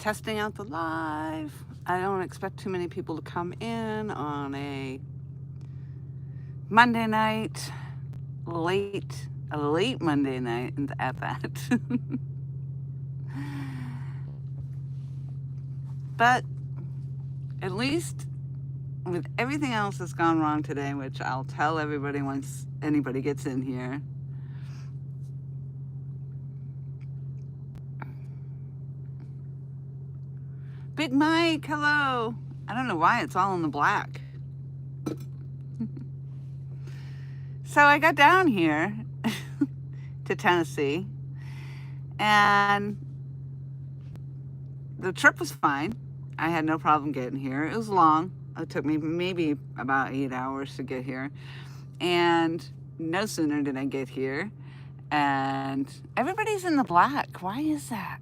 testing out the live. I don't expect too many people to come in on a Monday night, a late Monday night at that. But at least with everything else that's gone wrong today, which I'll tell everybody once anybody gets in here. Big Mike, hello. I don't know why it's all in the black. So I got down here to Tennessee, and the trip was fine. I had no problem getting here. It was long. It took me maybe about 8 hours to get here. And no sooner did I get here, and everybody's in the black. Why is that?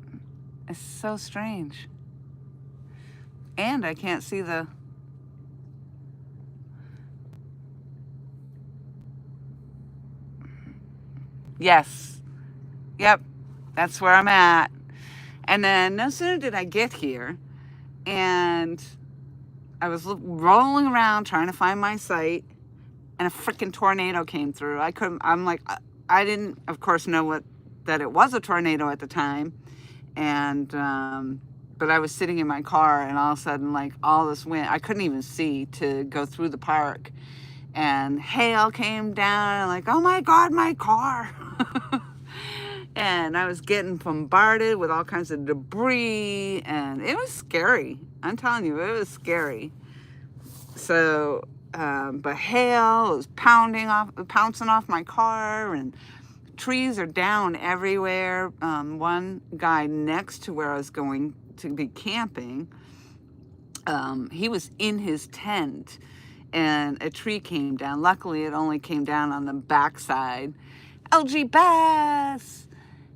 It's so strange. And I can't see the... Yes. Yep. That's where I'm at. And then no sooner did I get here, and I was rolling around trying to find my site, and a freaking tornado came through. I didn't, of course, know that it was a tornado at the time. And, but I was sitting in my car, and all of a sudden, like, all this wind, I couldn't even see to go through the park. And hail came down, and like, oh my God, my car. And I was getting bombarded with all kinds of debris, and it was scary. I'm telling you, it was scary. So, but hail was pouncing off my car, and trees are down everywhere. One guy next to where I was going to be camping, he was in his tent, and a tree came down. Luckily, it only came down on the backside. LGBASS!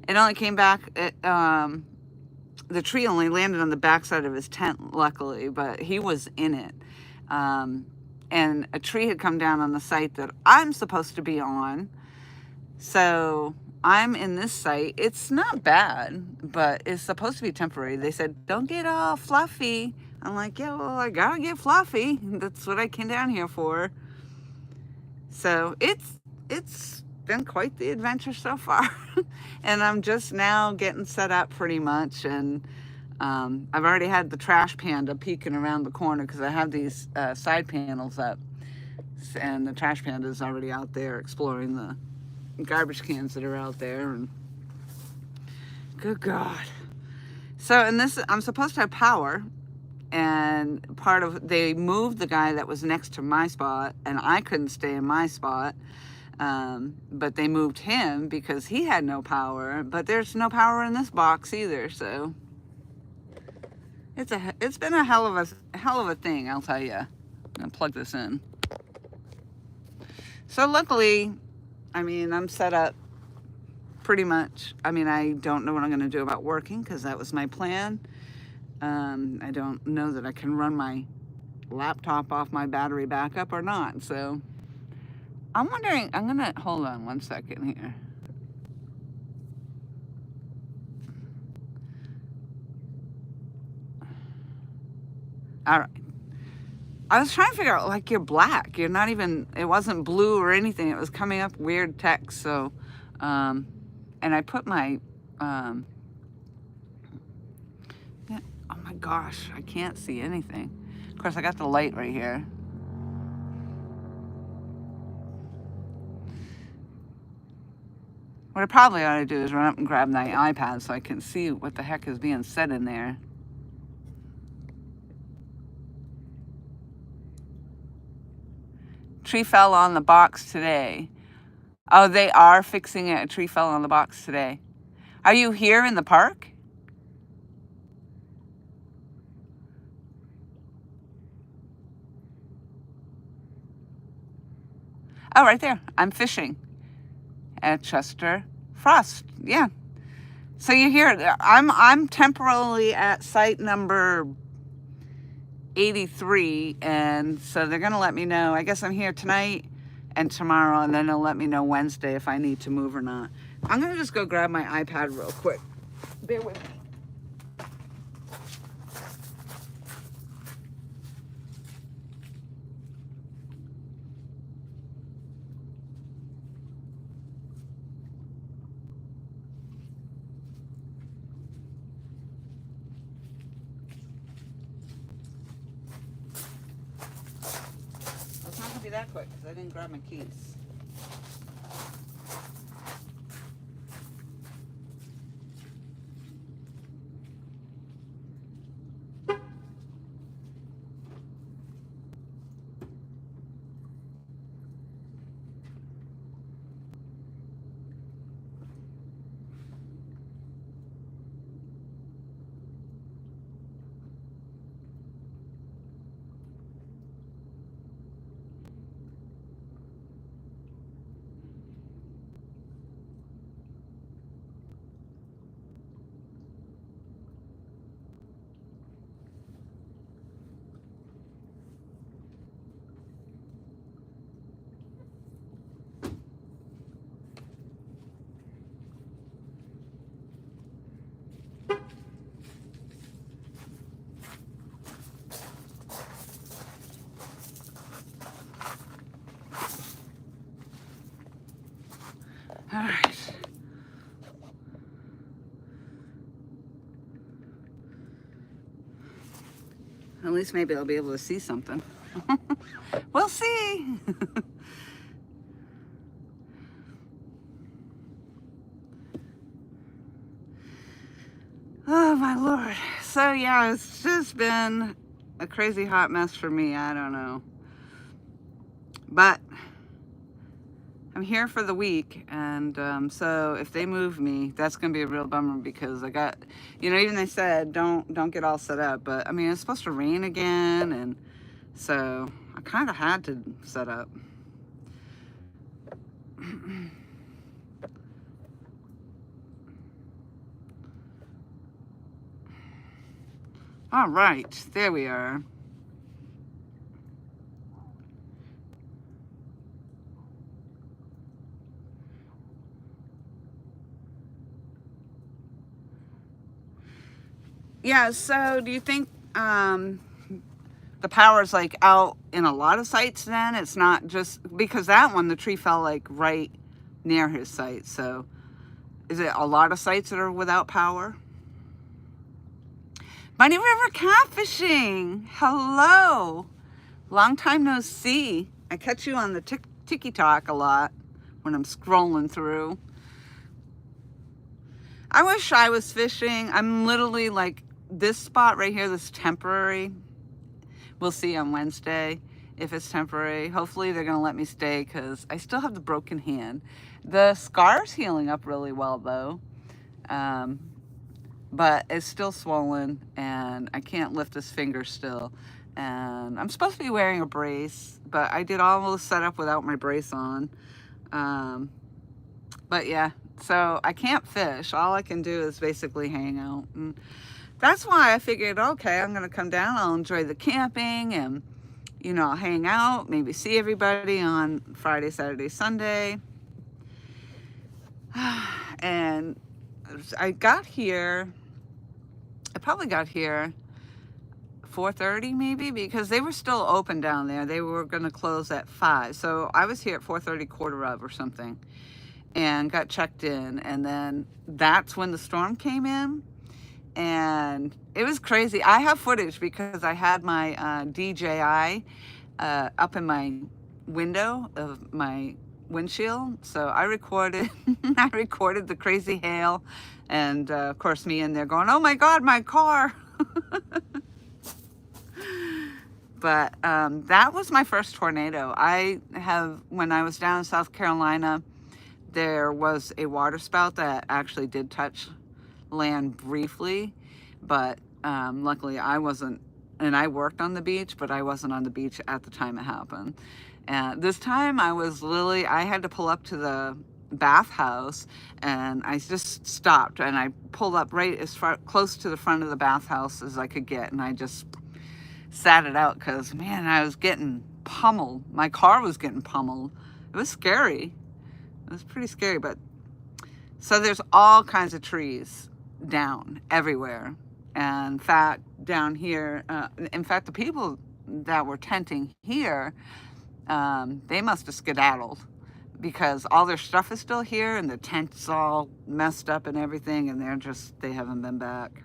It only came back, the tree only landed on the backside of his tent, luckily, but he was in it. And a tree had come down on the site that I'm supposed to be on. So I'm in this site. It's not bad, but it's supposed to be temporary. They said, don't get all fluffy. I'm like, yeah, well, I gotta get fluffy. That's what I came down here for. So it's been quite the adventure so far. And I'm just now getting set up pretty much. And I've already had the trash panda peeking around the corner because I have these side panels up. And the trash panda is already out there exploring the garbage cans that are out there. And good God. So, and this, I'm supposed to have power. And they moved the guy that was next to my spot, and I couldn't stay in my spot. But they moved him because he had no power, but there's no power in this box either. So it's been a hell of a thing, I'll tell you. I'm gonna plug this in. So luckily, I mean, I'm set up pretty much. I mean, I don't know what I'm gonna do about working because that was my plan. I don't know that I can run my laptop off my battery backup or not. So I'm wondering, I'm gonna, hold on one second here. All right. I was trying to figure out, like, you're black. You're not even, it wasn't blue or anything. It was coming up weird text. So, and I put my, yeah, oh my gosh, I can't see anything. Of course, I got the light right here. What I probably ought to do is run up and grab my iPad so I can see what the heck is being said in there. Tree fell on the box today. Oh, they are fixing it. A tree fell on the box today. Are you here in the park? Oh, right there. I'm fishing at Chester Frost. Yeah. So you're here. I'm temporarily at site number 83, and so they're gonna let me know. I guess I'm here tonight and tomorrow, and then they'll let me know Wednesday if I need to move or not. I'm gonna just go grab my iPad real quick. Bear with me. that quick because I didn't grab my keys. All right. At least maybe I'll be able to see something. We'll see. Oh my Lord. So yeah, it's just been a crazy hot mess for me. I don't know. But I'm here for the week, and so if they move me, that's gonna be a real bummer because I got, you know, even they said don't get all set up, but I mean it's supposed to rain again, and so I kind of had to set up. All right, there we are. Yeah, so do you think the power's like out in a lot of sites then? It's not just because that one, the tree fell like right near his site. So is it a lot of sites that are without power? Bunny River Catfishing, hello. Long time no see. I catch you on the TikTok a lot when I'm scrolling through. I wish I was fishing. I'm literally like this spot right here, this temporary. We'll see on Wednesday if it's temporary. Hopefully they're gonna let me stay because I still have the broken hand. The scar's healing up really well though. But it's still swollen and I can't lift this finger still. And I'm supposed to be wearing a brace, but I did all the setup without my brace on. But yeah, so I can't fish. All I can do is basically hang out. And that's why I figured, okay, I'm gonna come down, I'll enjoy the camping and, you know, I'll hang out, maybe see everybody on Friday, Saturday, Sunday. And I got here, I probably got here 4:30 maybe, because they were still open down there. They were gonna close at 5. So I was here at 4:30, quarter of or something, and got checked in. And then that's when the storm came in. And it was crazy. I have footage because I had my DJI up in my window of my windshield. So I recorded, I recorded the crazy hail. And of course me in there going, oh my God, my car. But that was my first tornado. When I was down in South Carolina, there was a water spout that actually did touch land briefly, but luckily I wasn't, and I worked on the beach, but I wasn't on the beach at the time it happened. And this time I had to pull up to the bathhouse, and I just stopped and I pulled up right as close to the front of the bathhouse as I could get, and I just sat it out because, man, I was getting pummeled. My car was getting pummeled. It was scary. It was pretty scary, but so there's all kinds of trees down everywhere. And in fact, down here, in fact, the people that were tenting here, they must have skedaddled because all their stuff is still here and the tent's all messed up and everything, and they haven't been back.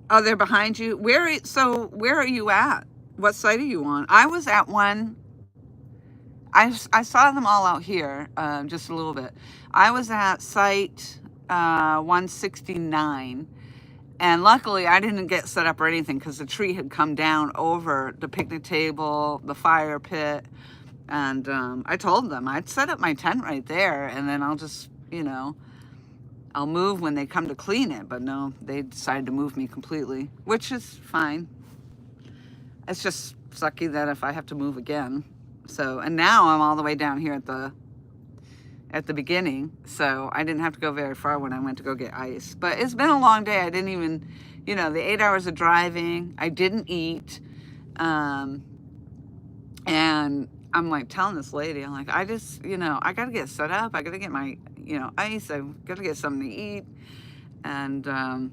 Oh, they're behind you. So where are you at? What site are you on? I was at one. I saw them all out here, just a little bit. I was at site 169, and luckily I didn't get set up or anything because the tree had come down over the picnic table, the fire pit, and I told them I'd set up my tent right there, and then I'll just, I'll move when they come to clean it. But no, they decided to move me completely, which is fine. It's just sucky that if I have to move again. So, and now I'm all the way down here at the beginning, so I didn't have to go very far when I went to go get ice. But it's been a long day. I didn't even, the 8 hours of driving, I didn't eat. And I'm like telling this lady, I'm like, I just, I got to get set up. I got to get my, ice. I've got to get something to eat. And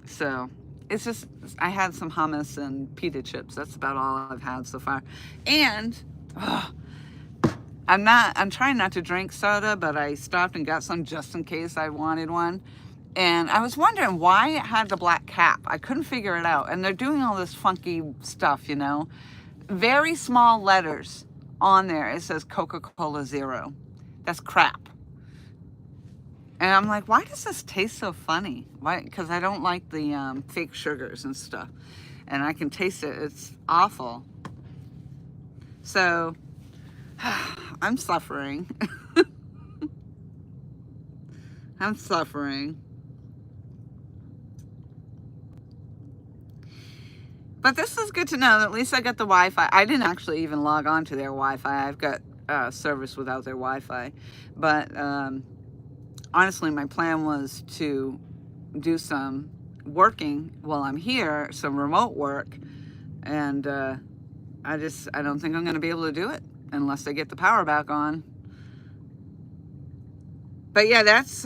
so it's just, I had some hummus and pita chips. That's about all I've had so far. And I'm trying not to drink soda, but I stopped and got some just in case I wanted one. And I was wondering why it had the black cap. I couldn't figure it out. And they're doing all this funky stuff, very small letters on there. It says Coca-Cola Zero. That's crap. And I'm like, why does this taste so funny? Why? Because I don't like the fake sugars and stuff. And I can taste it. It's awful. So I'm suffering. I'm suffering. But this is good to know. At least I got the Wi-Fi. I didn't actually even log on to their Wi-Fi. I've got service without their Wi-Fi. But honestly, my plan was to do some working while I'm here, some remote work. And I don't think I'm going to be able to do it unless they get the power back on. But yeah, that's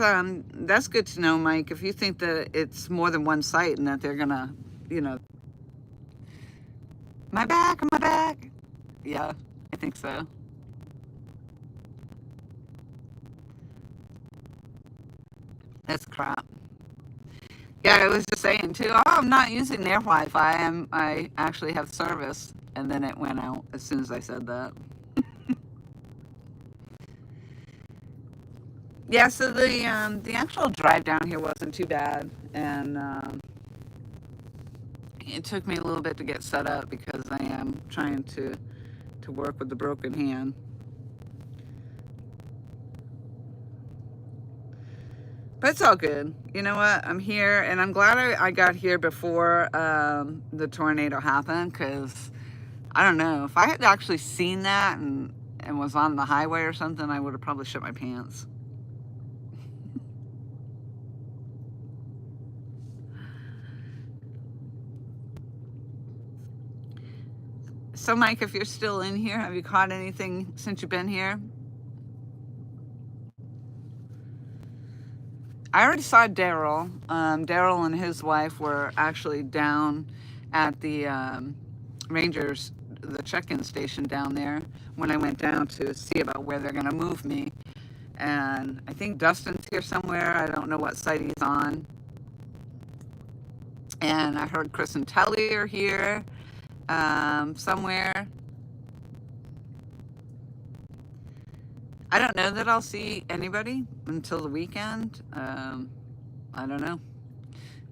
good to know, Mike. If you think that it's more than one site and that they're going to, my back. Yeah, I think so. That's crap. Yeah, I was just saying too, oh, I'm not using their Wi-Fi. I actually have service. And then it went out as soon as I said that. Yeah, so the actual drive down here wasn't too bad. And it took me a little bit to get set up because I am trying to work with the broken hand. But it's all good. You know what? I'm here, and I'm glad I got here before the tornado happened, because I don't know. If I had actually seen that and was on the highway or something, I would have probably shit my pants. So, Mike, if you're still in here, have you caught anything since you've been here? I already saw Daryl. Daryl and his wife were actually down at the Rangers, the check-in station down there, when I went down to see about where they're going to move me. And I think Dustin's here somewhere. I don't know what site he's on. And I heard Chris and Telly are here somewhere. I don't know that I'll see anybody until the weekend. I don't know.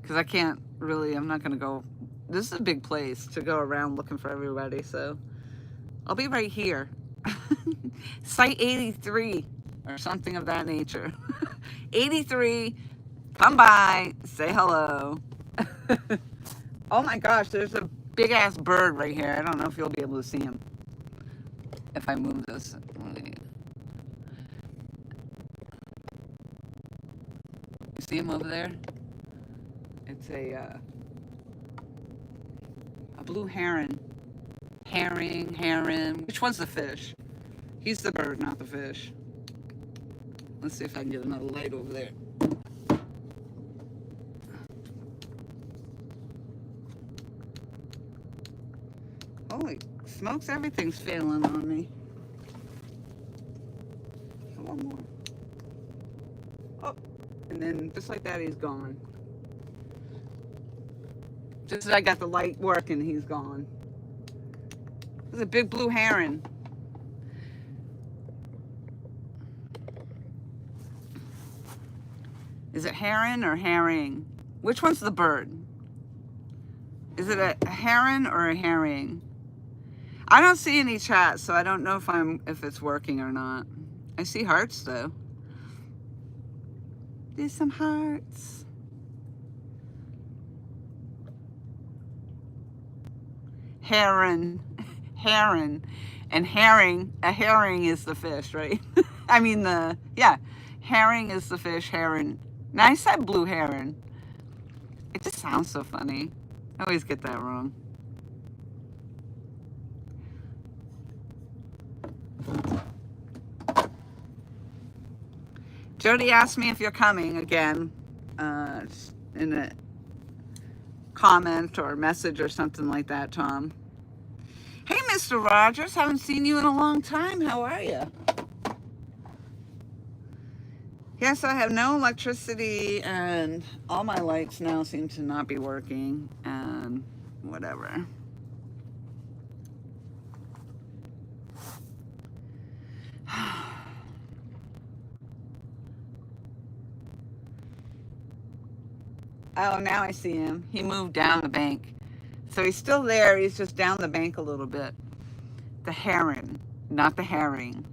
Because I can't really, I'm not going to go. This is a big place to go around looking for everybody. So I'll be right here. Site 83 or something of that nature. 83, come by, say hello. Oh my gosh, there's a big ass bird right here. I don't know if you'll be able to see him if I move this. You see him over there? It's a blue heron. Heron. Which one's the fish? He's the bird, not the fish. Let's see if I can get another light over there. Holy smokes, everything's failing on me. One more. Oh, and then just like that, he's gone. Just as I got the light working, he's gone. There's a big blue heron. Is it heron or herring? Which one's the bird? Is it a heron or a herring? I don't see any chat, so I don't know if it's working or not. I see hearts though. There's some hearts. Heron, heron, and herring. A herring is the fish, right? I mean herring is the fish. Heron. Now I said blue heron. It just sounds so funny. I always get that wrong. Jody asked me if you're coming again in a comment or message or something like that, Tom. Hey, Mr. Rogers, haven't seen you in a long time. How are you? Yes, I have no electricity and all my lights now seem to not be working and whatever. Oh, now I see him. He moved down the bank. So he's still there. He's just down the bank a little bit. The heron, not the herring.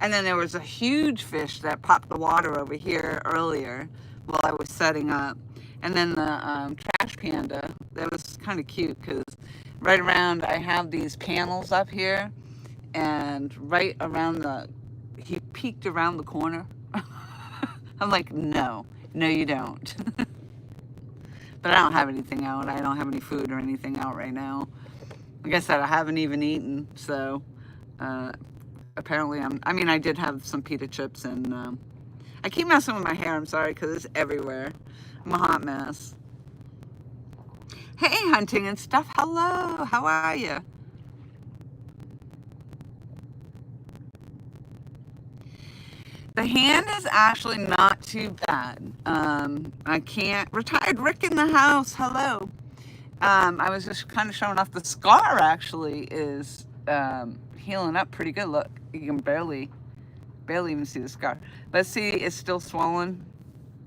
And then there was a huge fish that popped the water over here earlier while I was setting up. And then the trash panda, that was kind of cute because right around, I have these panels up here. And right around he peeked around the corner. I'm like, no, you don't. But I don't have anything out. I don't have any food or anything out right now. Like I said, I haven't even eaten. So apparently I did have some pita chips and I keep messing with my hair. I'm sorry because it's everywhere. I'm a hot mess. Hey, hunting and stuff. Hello. How are you? The hand is actually not too bad. I can't. Retired Rick in the house. Hello. I was just kind of showing off the scar actually is healing up pretty good. Look, you can barely even see the scar. But see, it's still swollen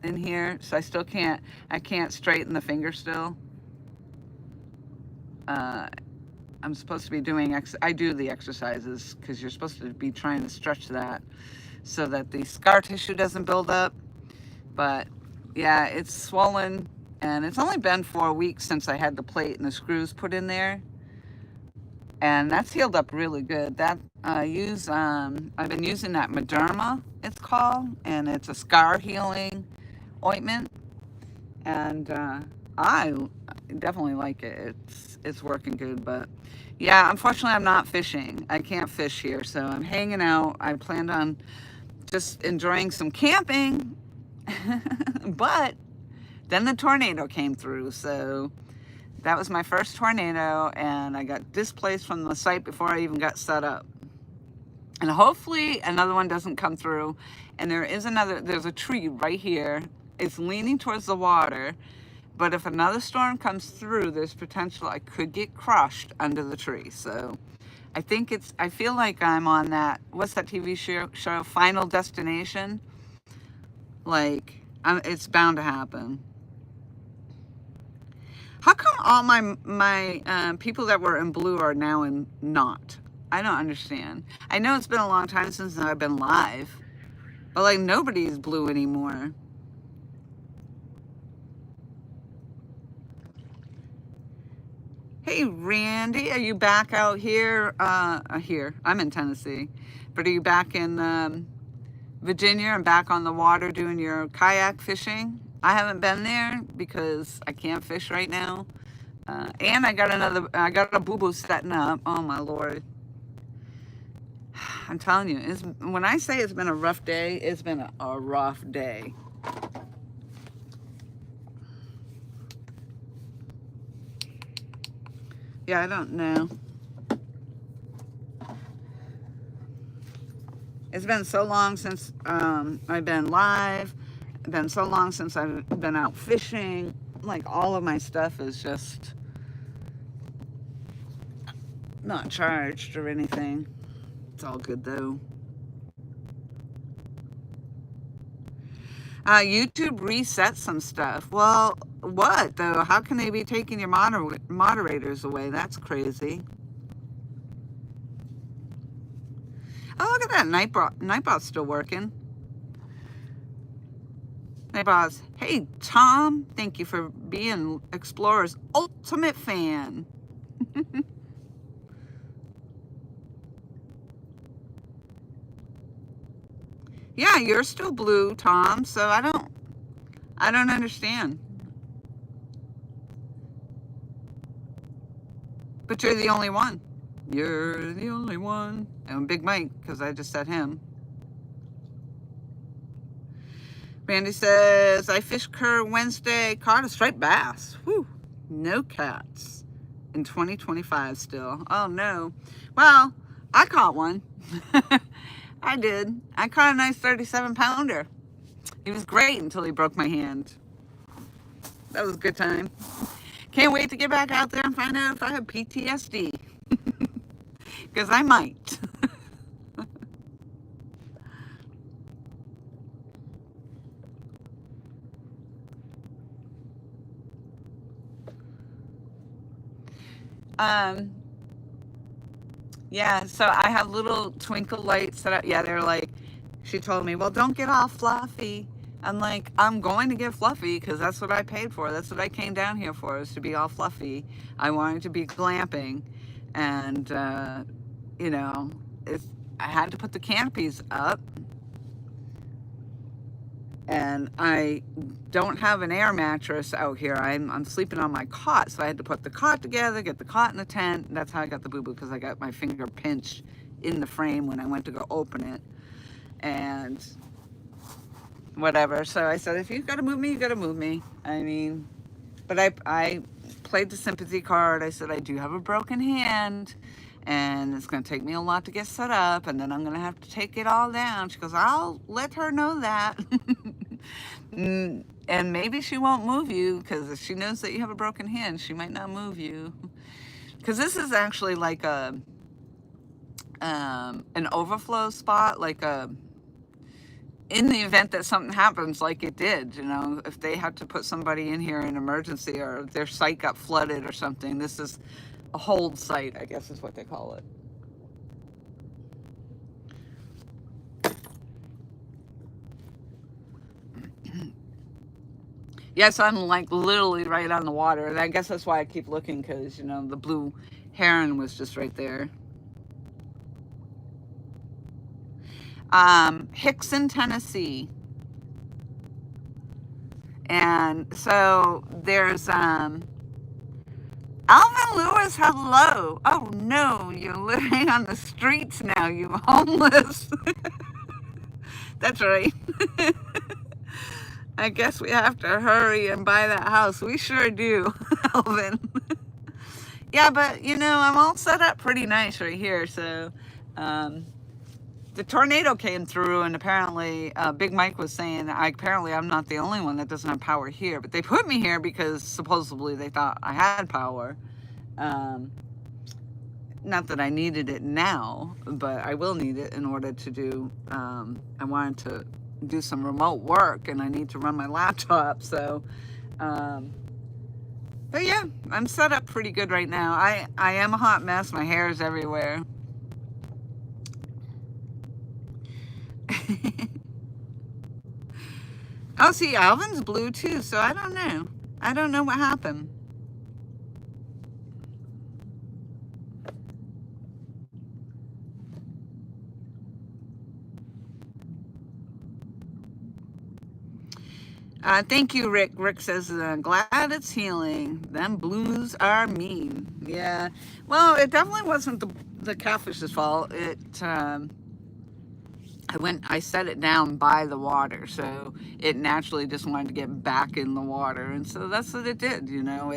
in here, so I can't straighten the finger still. I'm supposed to be doing, I do the exercises because you're supposed to be trying to stretch that so that the scar tissue doesn't build up. But yeah, it's swollen and it's only been 4 weeks since I had the plate and the screws put in there. And that's healed up really good. That I've been using that Mederma, it's called, and it's a scar healing ointment. And I definitely like it. It's working good, but yeah, unfortunately I'm not fishing. I can't fish here, so I'm hanging out. I planned on just enjoying some camping, but then the tornado came through, so that was my first tornado, and I got displaced from the site before I even got set up. And hopefully another one doesn't come through. And there's a tree right here. It's leaning towards the water, but if another storm comes through, there's potential I could get crushed under the tree. So I feel like I'm on that, what's that TV show, Final Destination? Like, it's bound to happen. How come all my people that were in blue are now in not? I don't understand. I know it's been a long time since I've been live, but like nobody's blue anymore. Hey, Randy, are you back out here? Here, I'm in Tennessee, but are you back in Virginia and back on the water doing your kayak fishing? I haven't been there because I can't fish right now. And I got a boo-boo setting up. Oh my Lord. I'm telling you, when I say it's been a rough day, it's been a rough day. Yeah, I don't know. It's been so long since I've been live. It's been so long since I've been out fishing. Like, all of my stuff is just not charged or anything. It's all good though. YouTube reset some stuff. Well, what though? How can they be taking your moderators away? That's crazy. Oh, look at that. Nightbot's still working. Nightbot's, hey, Tom, thank you for being Xplora's ultimate fan. Yeah, you're still blue, Tom, so I don't understand. But you're the only one. You're the only one. And Big Mike, because I just said him. Randy says, I fished Kerr Wednesday, caught a striped bass. Whew, no cats. In 2025 still. Oh, no. Well, I caught one. I did. I caught a nice 37-pounder. He was great until he broke my hand. That was a good time. Can't wait to get back out there and find out if I have PTSD. Because I might. Yeah, so I have little twinkle lights that they're like, she told me, well, don't get all fluffy. I'm like, I'm going to get fluffy because that's what I paid for. That's what I came down here for, is to be all fluffy. I wanted to be glamping. And, you know, I had to put the canopies up. And I don't have an air mattress out here. I'm sleeping on my cot, so I had to put the cot together, get the cot in the tent. That's how I got the boo-boo, because I got my finger pinched in the frame when I went to go open it. And whatever. So I said, if you've got to move me, you got to move me. I mean, but I played the sympathy card. I said, I do have a broken hand, and it's going to take me a lot to get set up, and then I'm going to have to take it all down. She goes, I'll let her know that. And maybe she won't move you, because if she knows that you have a broken hand, she might not move you. Because this is actually like an overflow spot, like in the event that something happens like it did, you know, if they had to put somebody in here in emergency, or their site got flooded or something. This is a hold site, I guess is what they call it. Yes, I'm like literally right on the water. And I guess that's why I keep looking, because, you know, the blue heron was just right there. Hickson, Tennessee. And so there's Alvin Lewis, hello. Oh no, you're living on the streets now, you homeless. That's right. I guess we have to hurry and buy that house. We sure do, Alvin. Yeah, but you know, I'm all set up pretty nice right here. So the tornado came through, and apparently Big Mike was saying, apparently I'm not the only one that doesn't have power here, but they put me here because supposedly they thought I had power. Not that I needed it now, but I will need it in order to do, I wanted to do some remote work, and I need to run my laptop. So, but yeah, I'm set up pretty good right now. I am a hot mess. My hair is everywhere. Oh, see, Alvin's blue too, so I don't know. I don't know what happened. Thank you, Rick. Rick says, glad it's healing. Them blues are mean. Yeah. Well, it definitely wasn't the catfish's fault. I set it down by the water, so it naturally just wanted to get back in the water, and so that's what it did, you know.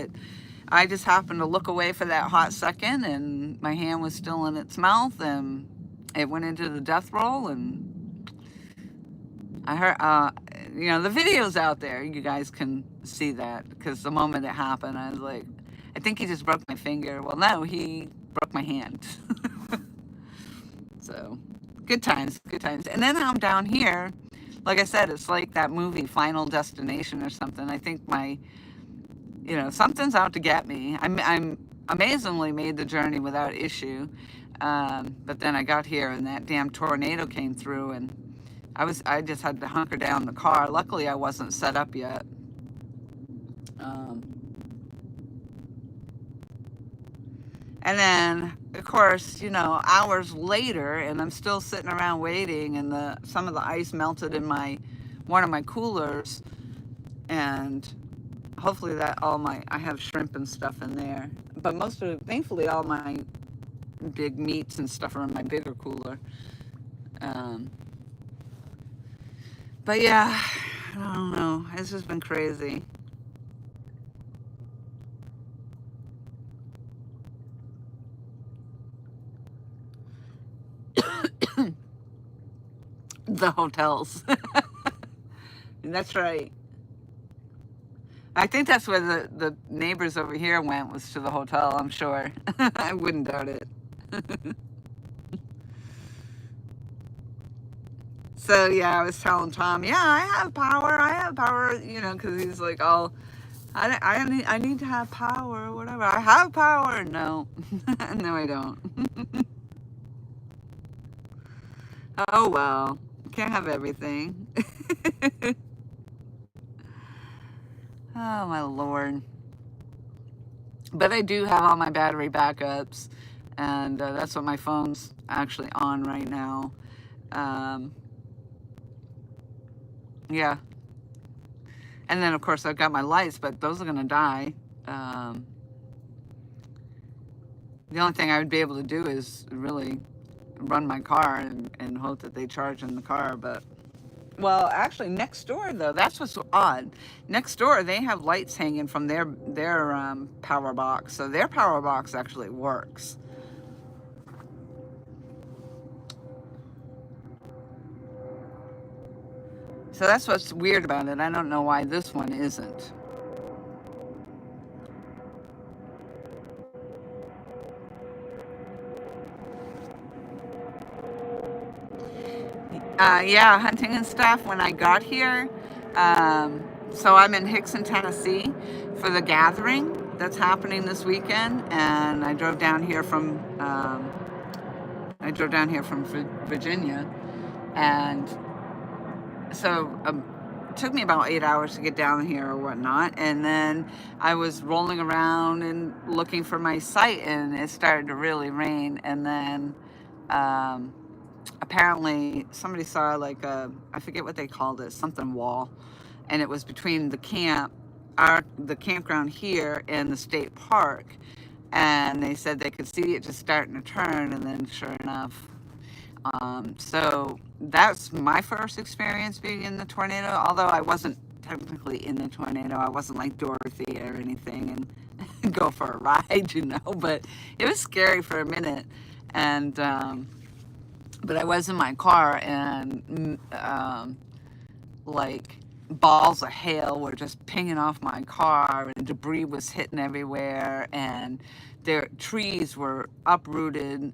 I just happened to look away for that hot second, and my hand was still in its mouth, and it went into the death roll, and I heard, you know, the video's out there. You guys can see that, because the moment it happened, I was like, I think he just broke my finger. Well, no, he broke my hand. So, good times, good times. And then I'm down here. Like I said, it's like that movie, Final Destination or something. I think you know, something's out to get me. I'm amazingly made the journey without issue. But then I got here and that damn tornado came through, and I just had to hunker down in the car. Luckily, I wasn't set up yet. Um, and then, of course, you know, hours later, and I'm still sitting around waiting, and some of the ice melted in one of my coolers, and hopefully I have shrimp and stuff in there. But thankfully, all my big meats and stuff are in my bigger cooler. But yeah, I don't know. It's just been crazy. The hotels. That's right. I think that's where the neighbors over here went, was to the hotel, I'm sure. I wouldn't doubt it. So yeah, I was telling Tom, yeah, I have power, you know, because he's like, oh, I need to have power or whatever. I have power. No, no, I don't. Oh well, can't have everything. Oh my Lord. But I do have all my battery backups, and that's what my phone's actually on right now. Um, yeah. And then, of course, I've got my lights, but those are going to die. Um, the only thing I would be able to do is really run my car and hope that they charge in the car. But, well, actually, next door, though, that's what's so odd. Next door, they have lights hanging from their power box. So their power box actually works. So that's what's weird about it. I don't know why this one isn't. Yeah, hunting and stuff when I got here. So I'm in Hickson, Tennessee for the gathering that's happening this weekend, and I drove down here from Virginia, and so it took me about 8 hours to get down here or whatnot, and then I was rolling around and looking for my site, and it started to really rain, and then apparently somebody saw like I forget what they called it, something wall, and it was between the campground here and the state park, and they said they could see it just starting to turn, and then sure enough. So that's my first experience being in the tornado, although I wasn't technically in the tornado. I wasn't like Dorothy or anything and go for a ride, you know, but it was scary for a minute. And but I was in my car, and like balls of hail were just pinging off my car, and debris was hitting everywhere, and their trees were uprooted.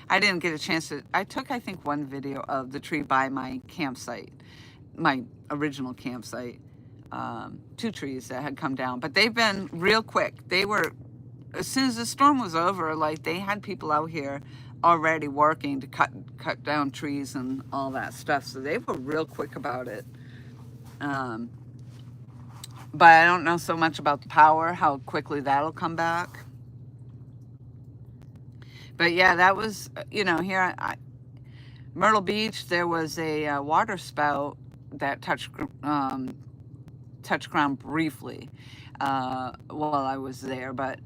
I didn't get a chance to. I took, I think, one video of the tree by my campsite, my original campsite. Two trees that had come down, but they've been real quick. They were, as soon as the storm was over, like they had people out here already working to cut down trees and all that stuff. So they were real quick about it. But I don't know so much about the power, how quickly that'll come back. But yeah, that was, you know, here Myrtle Beach, there was a water spout that touched ground briefly while I was there, but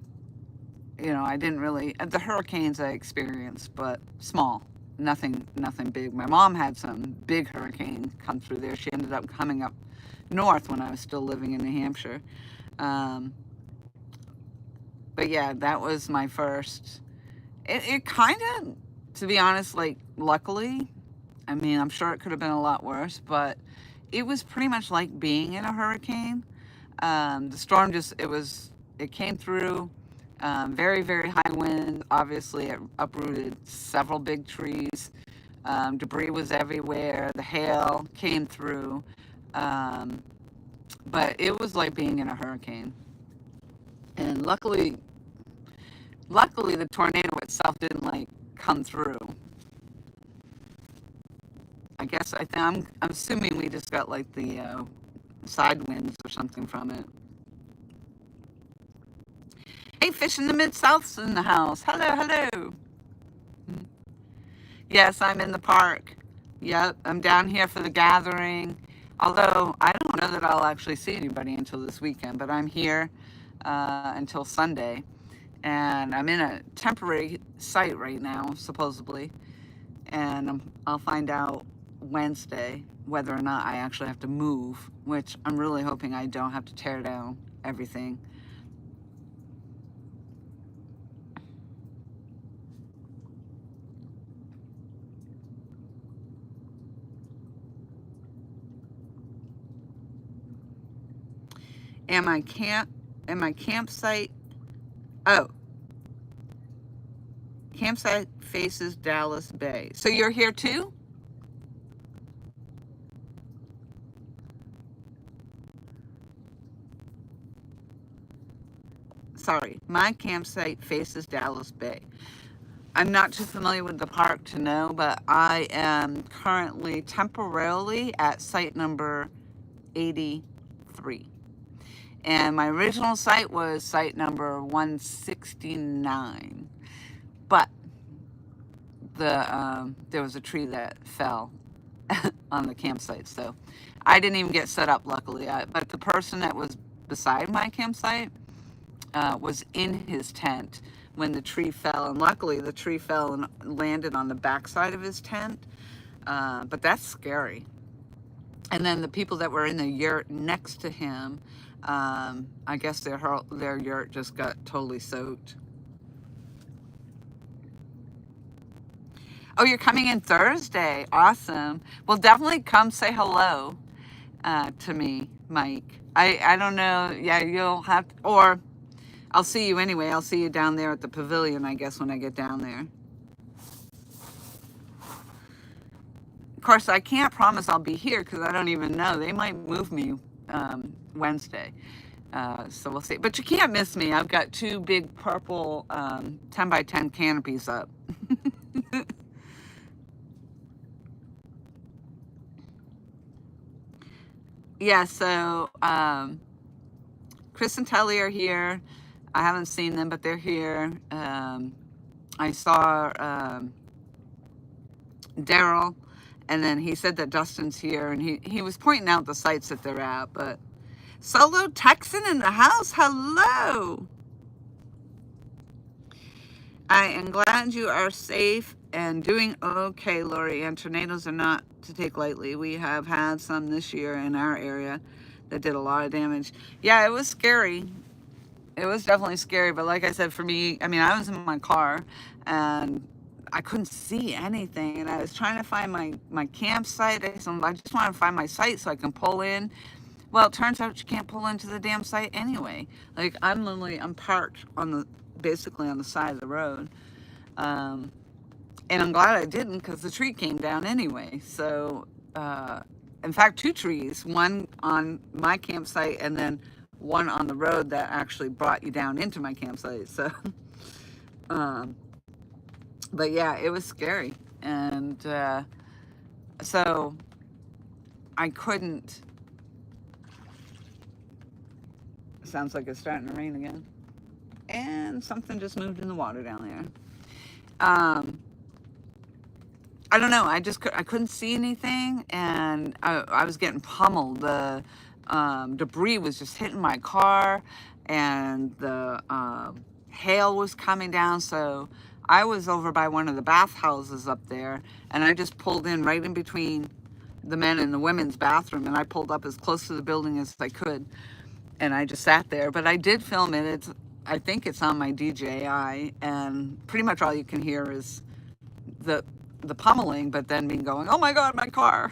you know, I didn't really, the hurricanes I experienced, but small, nothing big. My mom had some big hurricane come through there. She ended up coming up north when I was still living in New Hampshire. But yeah, that was my first. It kind of to be honest, like, luckily, I mean, I'm sure it could have been a lot worse, but it was pretty much like being in a hurricane. The storm just, it came through, very, very high wind. Obviously, it uprooted several big trees. Debris was everywhere. The hail came through. But it was like being in a hurricane. And luckily the tornado itself didn't like come through. I guess I'm assuming we just got like the side winds or something from it. Hey, Fish in the Mid-South's in the house. Hello, hello. Yes, I'm in the park. Yep, I'm down here for the gathering. Although I don't know that I'll actually see anybody until this weekend, but I'm here until Sunday. And I'm in a temporary site right now, supposedly. And I'll find out Wednesday whether or not I actually have to move, which I'm really hoping I don't have to tear down everything. And my campsite, oh, campsite faces Dallas Bay. So you're here too? Sorry, my campsite faces Dallas Bay. I'm not too familiar with the park to know, but I am currently temporarily at site number 83. And my original site was site number 169. But there was a tree that fell on the campsite, so I didn't even get set up, luckily. But the person that was beside my campsite was in his tent when the tree fell, and luckily the tree fell and landed on the backside of his tent. But that's scary. And then the people that were in the yurt next to him, I guess their yurt just got totally soaked. Oh, you're coming in Thursday. Awesome. Well, definitely come say hello to me, Mike. I don't know. Yeah, you'll have to, or I'll see you anyway. I'll see you down there at the pavilion, I guess, when I get down there. Of course, I can't promise I'll be here because I don't even know. They might move me Wednesday. So we'll see. But you can't miss me. I've got two big purple 10 by 10 canopies up. Yeah, so Chris and Telly are here. I haven't seen them, but they're here. I saw Daryl, and then he said that Dustin's here, and he was pointing out the sites that they're at. But Solo Texan in the house, hello. I am glad you are safe and doing okay, Lori. And tornadoes are not to take lightly. We have had some this year in our area that did a lot of damage. Yeah, it was scary. It was definitely scary, but like I said, for me, I mean, I was in my car and I couldn't see anything, and I was trying to find my campsite. I just want to find my site so I can pull in. Well, it turns out you can't pull into the damn site anyway. Like, I'm parked basically on the side of the road. And I'm glad I didn't, because the tree came down anyway. So, in fact, two trees, one on my campsite and then one on the road that actually brought you down into my campsite. So, but yeah, it was scary. And so I couldn't. Sounds like it's starting to rain again. And something just moved in the water down there. I don't know. I couldn't see anything, and I was getting pummeled. The debris was just hitting my car, and the hail was coming down. So I was over by one of the bathhouses up there, and I just pulled in right in between the men and the women's bathroom, and I pulled up as close to the building as I could, and I just sat there. But I did film it. I think it's on my DJI, and pretty much all you can hear is the pummeling, but then being going, oh my God, my car.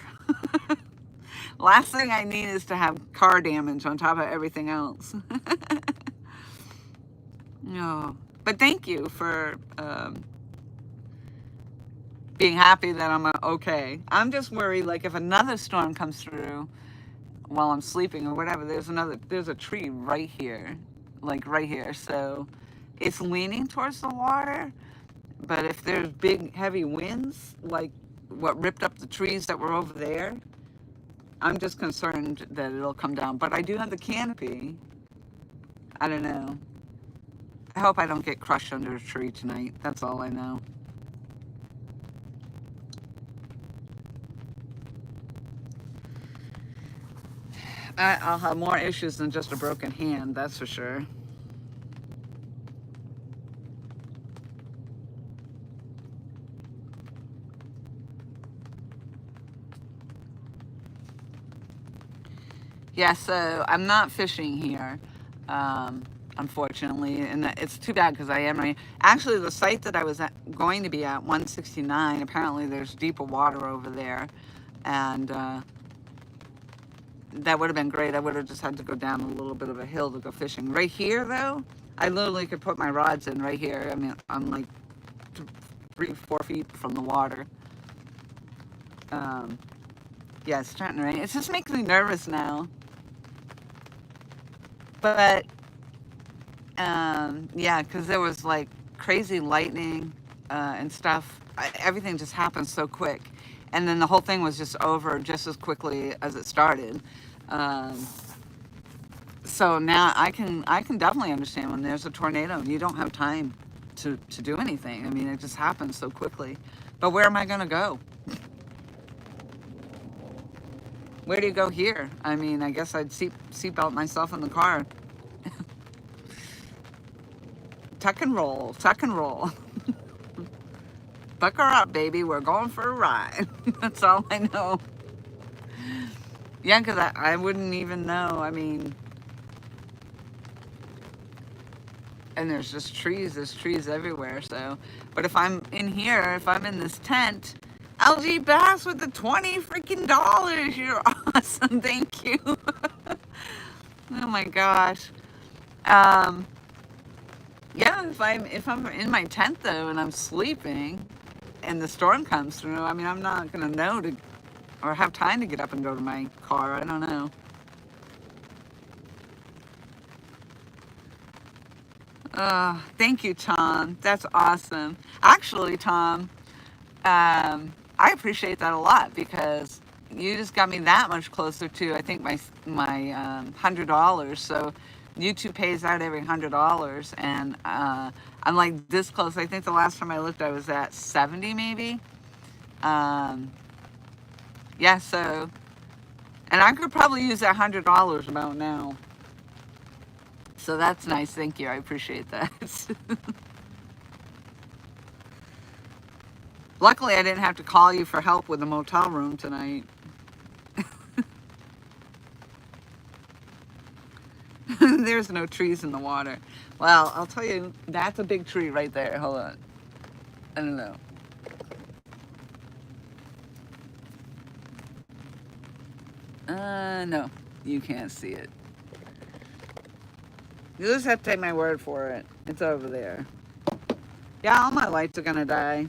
Last thing I need is to have car damage on top of everything else. No, but thank you for being happy that I'm okay. I'm just worried, like if another storm comes through while I'm sleeping or whatever, there's a tree right here, like right here. So it's leaning towards the water, but if there's big heavy winds, like what ripped up the trees that were over there, I'm just concerned that it'll come down. But I do have the canopy. I don't know. I hope I don't get crushed under a tree tonight. That's all I know. I'll have more issues than just a broken hand, that's for sure. Yeah, so I'm not fishing here, unfortunately, and it's too bad because I am right. Actually, the site that I was going to be at, 169, apparently there's deeper water over there, and that would have been great. I would have just had to go down a little bit of a hill to go fishing. Right here, though, I literally could put my rods in right here. I mean, I'm like 3-4 feet from the water. Yeah, it's starting to rain. It just makes me nervous now. But yeah, because there was like crazy lightning and stuff. Everything just happened so quick, and then the whole thing was just over just as quickly as it started. So now I can definitely understand when there's a tornado and you don't have time to do anything. I mean, it just happens so quickly. But where am I gonna go? Where do you go here? I mean, I guess I'd seatbelt myself in the car. Tuck and roll, tuck and roll. Buck her up, baby. We're going for a ride. That's all I know. Yeah, because I wouldn't even know. I mean, and there's just trees. There's trees everywhere. So, but if I'm in here, if I'm in this tent, LGBASS with the $20 freaking dollars. You're awesome. Thank you. Oh my gosh. Yeah, if I'm in my tent though and I'm sleeping and the storm comes through, I mean, I'm not gonna know to or have time to get up and go to my car. I don't know. Thank you, Tom. That's awesome. Actually, Tom, I appreciate that a lot because you just got me that much closer to, I think, my $100. So YouTube pays out every $100, and I'm like this close. I think the last time I looked, I was at 70 maybe. Yeah, so, and I could probably use that $100 about now. So that's nice. Thank you. I appreciate that. Luckily, I didn't have to call you for help with the motel room tonight. There's no trees in the water. Well, I'll tell you, that's a big tree right there. Hold on. I don't know. No, you can't see it. You just have to take my word for it. It's over there. Yeah, all my lights are gonna die.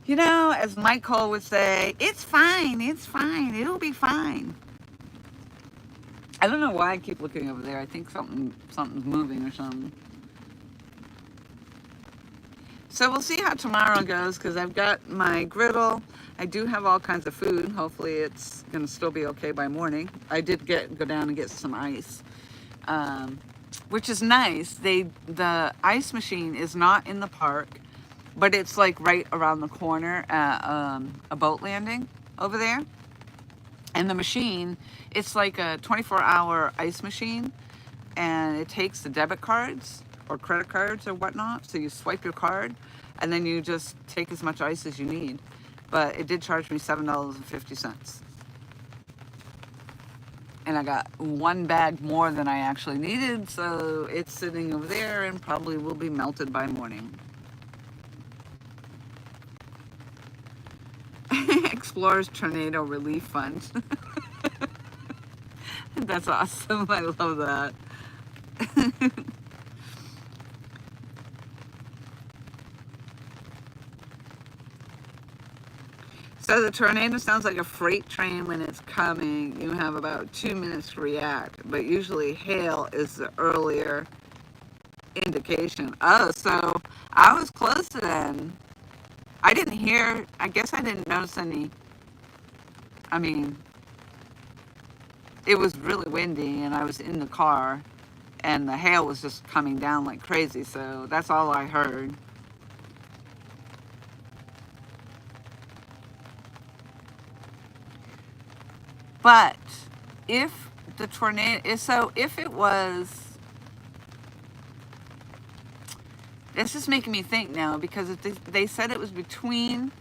You know, as Mike Cole would say, it's fine, it'll be fine. I don't know why I keep looking over there. I think something's moving or something. So we'll see how tomorrow goes because I've got my griddle. I do have all kinds of food. Hopefully it's gonna still be okay by morning. I did go down and get some ice, which is nice. The ice machine is not in the park, but it's like right around the corner at a boat landing over there. And the machine, it's like a 24-hour ice machine, and it takes the debit cards or credit cards or whatnot. So you swipe your card, and then you just take as much ice as you need. But it did charge me $7.50. and I got one bag more than I actually needed, so it's sitting over there and probably will be melted by morning. Explorer's Tornado Relief Fund. That's awesome. I love that. So the tornado sounds like a freight train when it's coming. You have about 2 minutes to react, but usually hail is the earlier indication. Oh, so I was close then. I didn't hear, I guess I didn't notice any. I mean, it was really windy and I was in the car and the hail was just coming down like crazy, so that's all I heard. But if the tornado, so if it was, it's just making me think now, because if they said it was between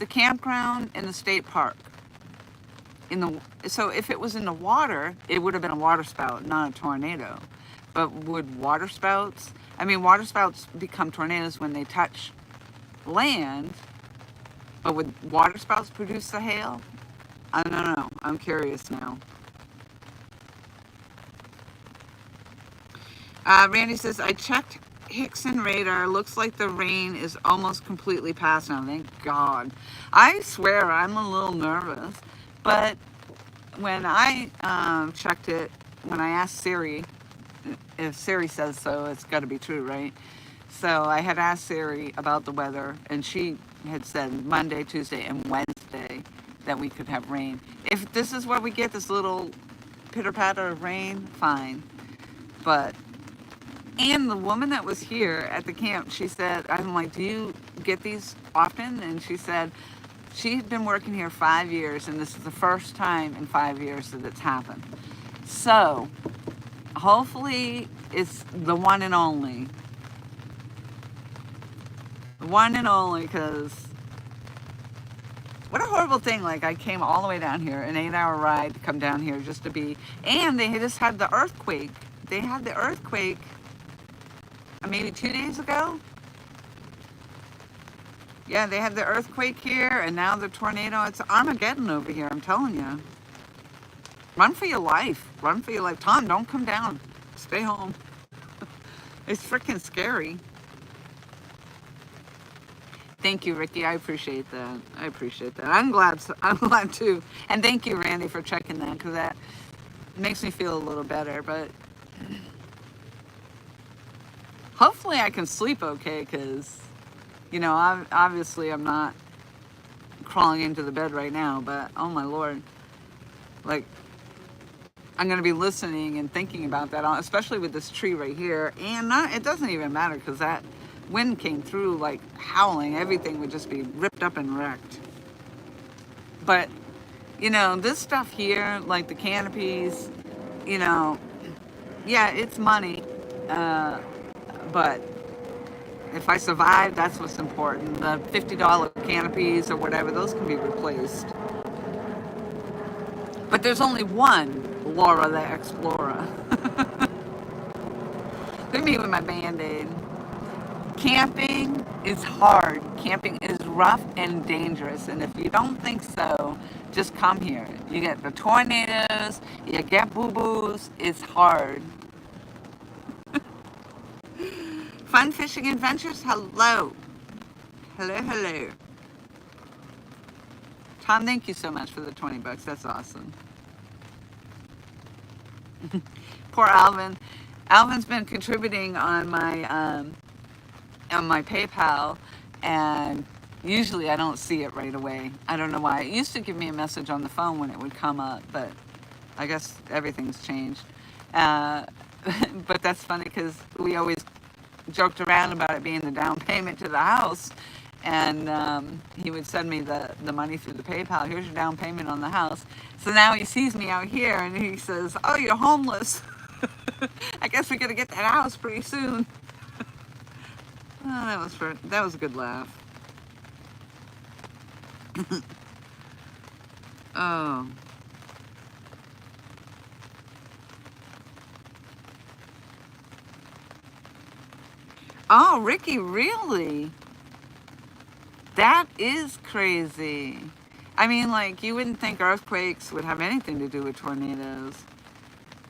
the campground and the state park. So if it was in the water, it would have been a water spout, not a tornado. But would water spouts, I mean, water spouts become tornadoes when they touch land, but would water spouts produce the hail? I don't know. I'm curious now. Randy says, I checked Hickson radar. Looks like the rain is almost completely past now. Thank God. I swear I'm a little nervous. But when I checked it, when I asked Siri, if Siri says so, it's got to be true, right? So I had asked Siri about the weather, and she had said Monday, Tuesday, and Wednesday that we could have rain. If this is what we get, this little pitter-patter of rain, fine. But, and the woman that was here at the camp, she said, I'm like, do you get these often? And she said, she'd been working here 5 years, and this is the first time in 5 years that it's happened. So, hopefully, it's the one and only. The one and only, because what a horrible thing. Like, I came all the way down here, an 8-hour ride to come down here just to be, and they just had the earthquake. They had the earthquake maybe 2 days ago. Yeah, they had the earthquake here, and now the tornado. It's Armageddon over here, I'm telling you. Run for your life. Run for your life. Tom, don't come down. Stay home. It's freaking scary. Thank you, Ricky. I appreciate that. I appreciate that. I'm glad too. And thank you, Randy, for checking that, because that makes me feel a little better. But hopefully I can sleep okay, because, you know, obviously I'm not crawling into the bed right now, but oh my Lord. Like, I'm going to be listening and thinking about that, especially with this tree right here. And it doesn't even matter, because that wind came through like howling. Everything would just be ripped up and wrecked. But, you know, this stuff here, like the canopies, you know, yeah, it's money. But if I survive, that's what's important. The $50 canopies or whatever, those can be replaced. But there's only one Laura the Xplora. Look at me with my Band-Aid. Camping is hard. Camping is rough and dangerous. And if you don't think so, just come here. You get the tornadoes, you get boo-boos. It's hard. Fun Fishing Adventures, hello. Hello, hello. Tom, thank you so much for the $20. That's awesome. Poor Alvin. Alvin's been contributing on my PayPal, and usually I don't see it right away. I don't know why. It used to give me a message on the phone when it would come up, but I guess everything's changed. But that's funny, because we always joked around about it being the down payment to the house, and he would send me the money through the PayPal. Here's your down payment on the house. So now he sees me out here, and he says, oh, you're homeless. I guess we got to get that house pretty soon. Oh, that was a good laugh. Oh. Oh, Ricky, really? That is crazy. I mean, like, you wouldn't think earthquakes would have anything to do with tornadoes.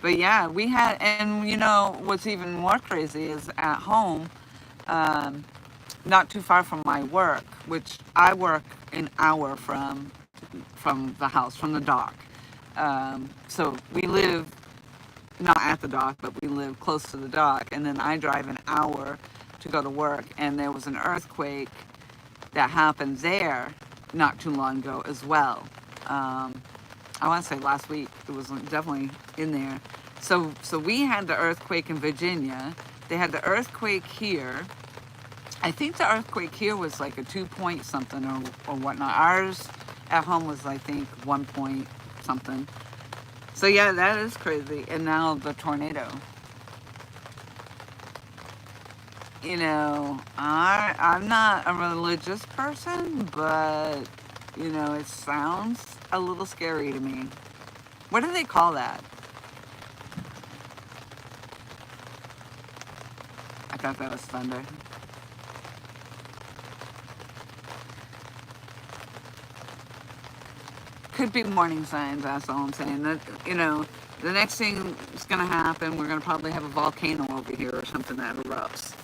But yeah, we had, and you know, what's even more crazy is at home, um, not too far from my work, which I work an hour from the house, from the dock. So we live not at the dock, but we live close to the dock, and then I drive an hour to go to work, and there was an earthquake that happened there not too long ago as well. I want to say last week. It was definitely in there. So we had the earthquake in Virginia. They had the earthquake here. I think the earthquake here was like a 2 point something or whatnot. Ours at home was, I think, 1 point something. So yeah, that is crazy. And now the tornado. You know, I'm not a religious person, but you know, it sounds a little scary to me. What do they call that? I thought that was thunder. Could be warning signs, that's all I'm saying. That, you know, the next thing is going to happen, we're going to probably have a volcano over here or something that erupts.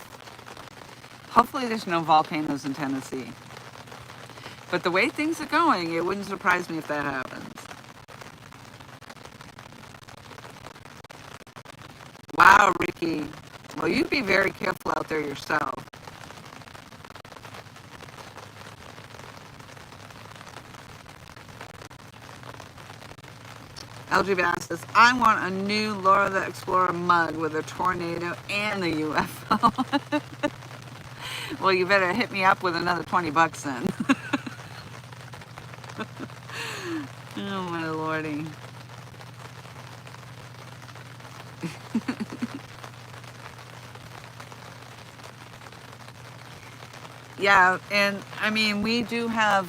Hopefully there's no volcanoes in Tennessee. But the way things are going, it wouldn't surprise me if that happens. Wow, Ricky. Well, you be very careful out there yourself. LGBASS says, I want a new Laura the Explorer mug with a tornado and a UFO. Well, you better hit me up with another 20 bucks then. Oh, my lordy. Yeah, and I mean, we do have,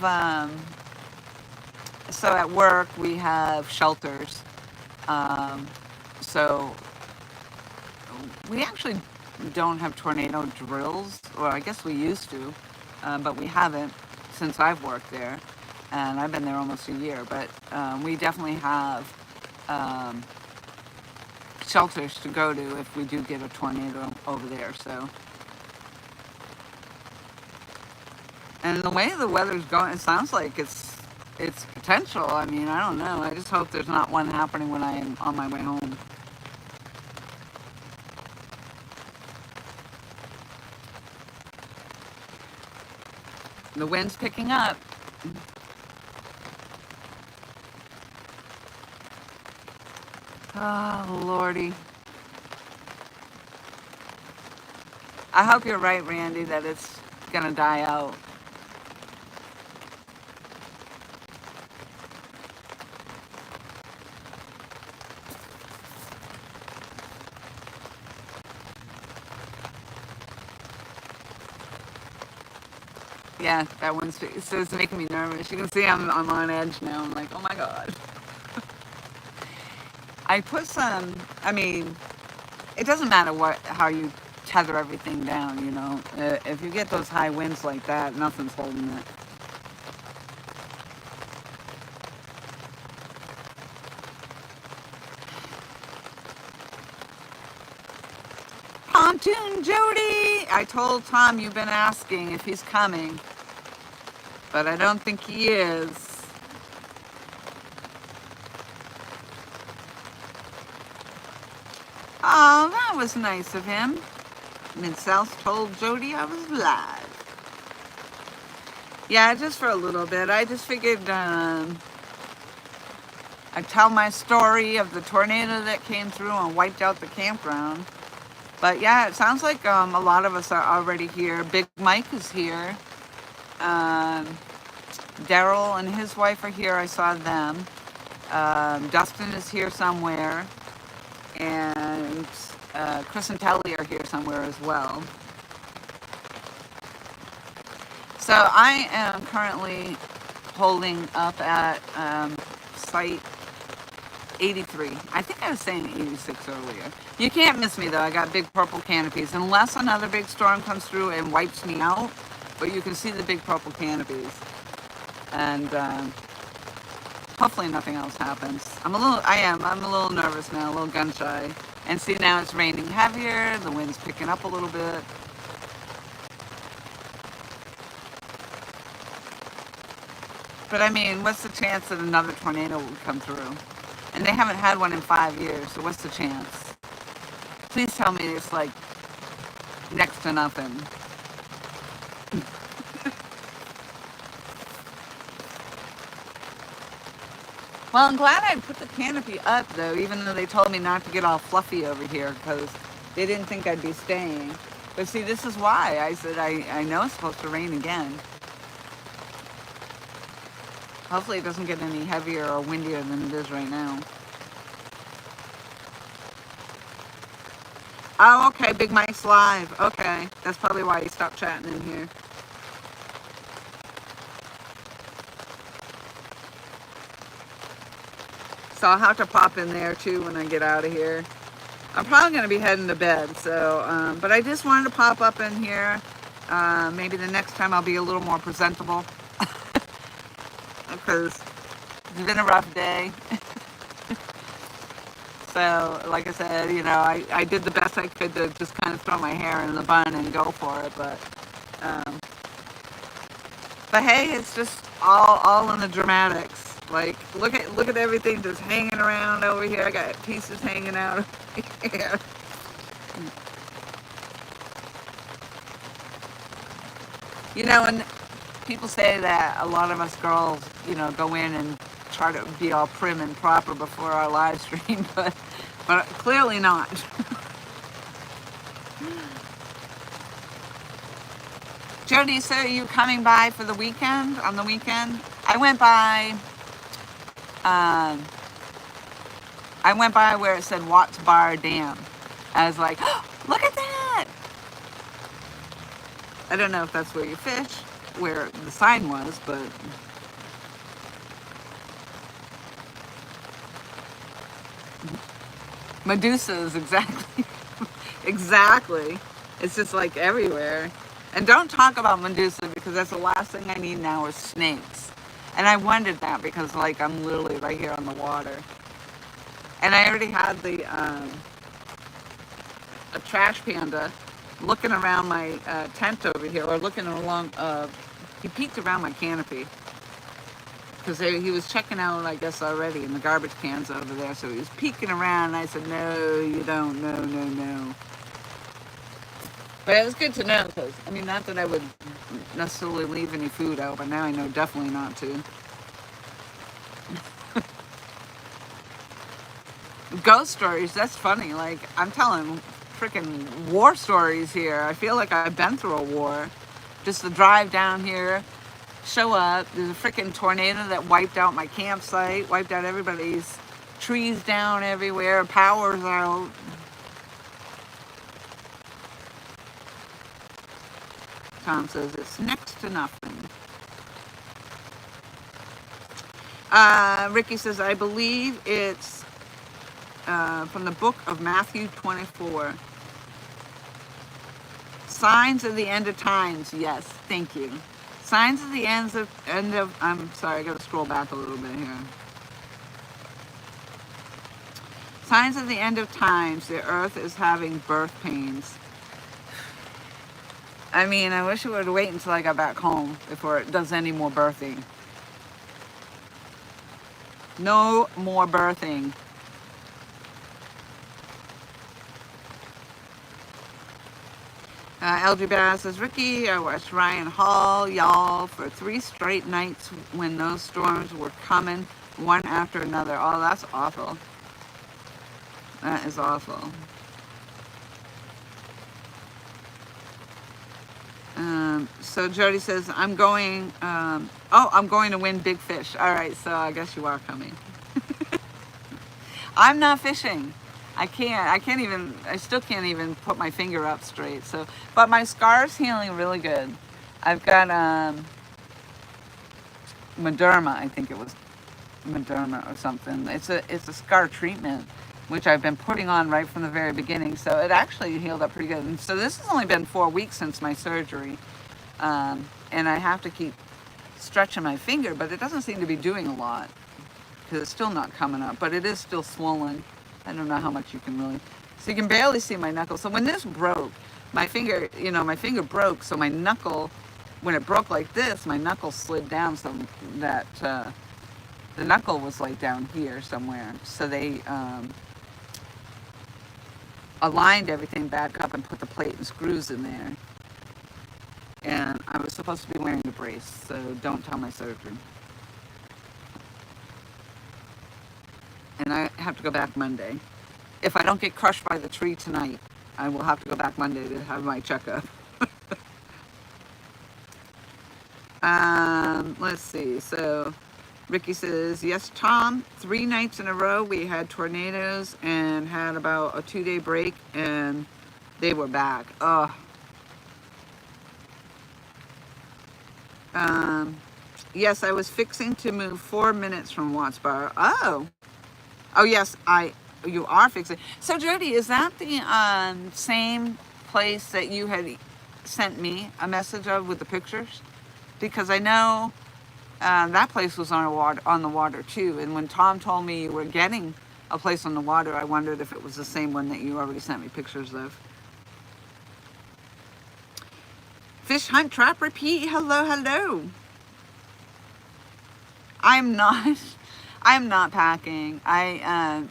so at work we have shelters. Um, so we actually don't have tornado drills, or I guess we used to, but we haven't since I've worked there, and I've been there almost a year. But we definitely have um, shelters to go to if we do get a tornado over there. So, and the way the weather's going, it sounds like it's potential. I mean, I don't know. I just hope there's not one happening when I am on my way home. The wind's picking up. Oh, Lordy. I hope you're right, Randy, that it's gonna die out. Yeah, that one's so it's making me nervous. You can see I'm on edge now. I'm like, oh my God. I put some, I mean, it doesn't matter how you tether everything down, you know. If you get those high winds like that, nothing's holding it. Pontoon Jody! I told Tom you've been asking if he's coming, but I don't think he is. Oh, that was nice of him. Mid-South told Jody I was live. Yeah, just for a little bit. I just figured I'd tell my story of the tornado that came through and wiped out the campground. But yeah, it sounds like a lot of us are already here. Big Mike is here. Daryl and his wife are here. I saw them. Dustin is here somewhere. And Chris and Telly are here somewhere as well. So I am currently holding up at site 83. I think I was saying 86 earlier. You can't miss me though. I got big purple canopies. Unless another big storm comes through and wipes me out. But you can see the big purple canopies. And hopefully nothing else happens. I'm a little nervous now, a little gun shy. And see, now it's raining heavier. The wind's picking up a little bit. But I mean, what's the chance that another tornado would come through? And they haven't had one in 5 years, so what's the chance? Please tell me it's like next to nothing. Well, I'm glad I put the canopy up though, even though they told me not to get all fluffy over here because they didn't think I'd be staying. But see, this is why I said I know it's supposed to rain again. Hopefully it doesn't get any heavier or windier than it is right now. Oh, okay, Big Mike's live. Okay, that's probably why he stopped chatting in here. So I'll have to pop in there too when I get out of here. I'm probably going to be heading to bed, so, but I just wanted to pop up in here. Maybe the next time I'll be a little more presentable. Because it's been a rough day. So, like I said, you know, I did the best I could to just kind of throw my hair in the bun and go for it, but hey, it's just all in the dramatics. Like, look at everything just hanging around over here. I got pieces hanging out over here. You know, and people say that a lot of us girls, you know, go in and try to be all prim and proper before our live stream, but clearly not. Jody, so are you coming by for the weekend, on the weekend? I went by where it said Watts Bar Dam. I was like, oh, look at that! I don't know if that's where you fish, where the sign was, but... Medusas, exactly. Exactly. It's just like everywhere. And don't talk about Medusa because that's the last thing I need now is snakes. And I wondered that because like I'm literally right here on the water. And I already had the a trash panda looking around my tent over here, or looking along, he peeked around my canopy. Because he was checking out, I guess, already in the garbage cans over there. So he was peeking around, and I said, no, you don't, no. But it was good to know, because, I mean, not that I would necessarily leave any food out, but now I know definitely not to. Ghost stories, that's funny. Like, I'm telling freaking war stories here. I feel like I've been through a war. Just to drive down here, show up, there's a freaking tornado that wiped out my campsite, wiped out everybody's trees down everywhere, power's out. Tom says it's next to nothing. Ricky says, I believe it's from the book of Matthew 24. Signs of the end of times. Yes, thank you. Signs of the end of, I'm sorry, I gotta scroll back a little bit here. Signs of the end of times, the earth is having birth pains. I mean, I wish it would wait until I got back home before it does any more birthing. No more birthing. LGBASS says, Ricky, I watched Ryan Hall, y'all, for 3 straight nights when those storms were coming, one after another. Oh, that's awful. That is awful. So Jody says, I'm going to win big fish. All right, so I guess you are coming. I'm not fishing. I still can't even put my finger up straight. So, but my scar's healing really good. I've got Mederma, I think it was Mederma or something. It's a scar treatment which I've been putting on right from the very beginning. So it actually healed up pretty good. And so this has only been 4 weeks since my surgery. And I have to keep stretching my finger, but it doesn't seem to be doing a lot because it's still not coming up, but it is still swollen. I don't know how much you can really, so you can barely see my knuckle. So when this broke, my finger, you know, my finger broke, so my knuckle, when it broke like this, my knuckle slid down so that the knuckle was like down here somewhere. So they aligned everything back up and put the plate and screws in there. And I was supposed to be wearing a brace, so don't tell my surgeon. And I have to go back Monday. If I don't get crushed by the tree tonight, I will have to go back Monday to have my checkup. Let's see. So Ricky says, yes, Tom, 3 nights in a row we had tornadoes and had about a 2-day break, and they were back. Ugh. Yes, I was fixing to move 4 minutes from Watts Bar. Oh. Oh, yes, you are fixing. So, Jody, is that the same place that you had sent me a message of with the pictures? Because I know that place was on the water, too. And when Tom told me you were getting a place on the water, I wondered if it was the same one that you already sent me pictures of. Fish Hunt Trap Repeat, hello, hello. I'm not packing.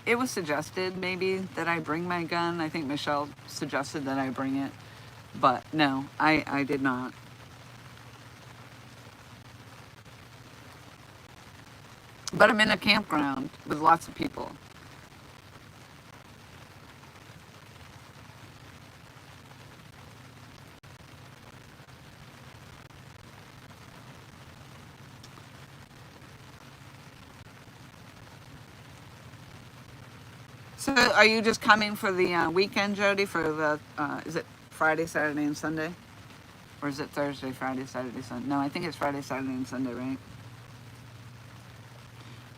It was suggested maybe that I bring my gun. I think Michelle suggested that I bring it, but no, I did not. But I'm in a campground with lots of people. So are you just coming for the weekend, Jody, for the, is it Friday, Saturday, and Sunday? Or is it Thursday, Friday, Saturday, Sunday? No, I think it's Friday, Saturday, and Sunday, right?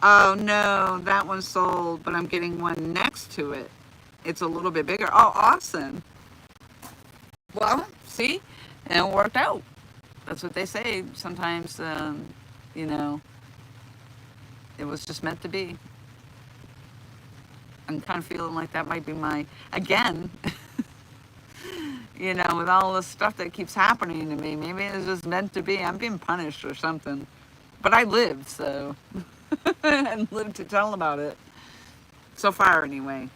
Oh, no, that one's sold, but I'm getting one next to it. It's a little bit bigger. Oh, awesome. Well, see? And it worked out. That's what they say. Sometimes, you know, it was just meant to be. I'm kind of feeling like that might be my, again, you know, with all this stuff that keeps happening to me, maybe it's just meant to be. I'm being punished or something. But I live, so, and live to tell about it. So far, anyway.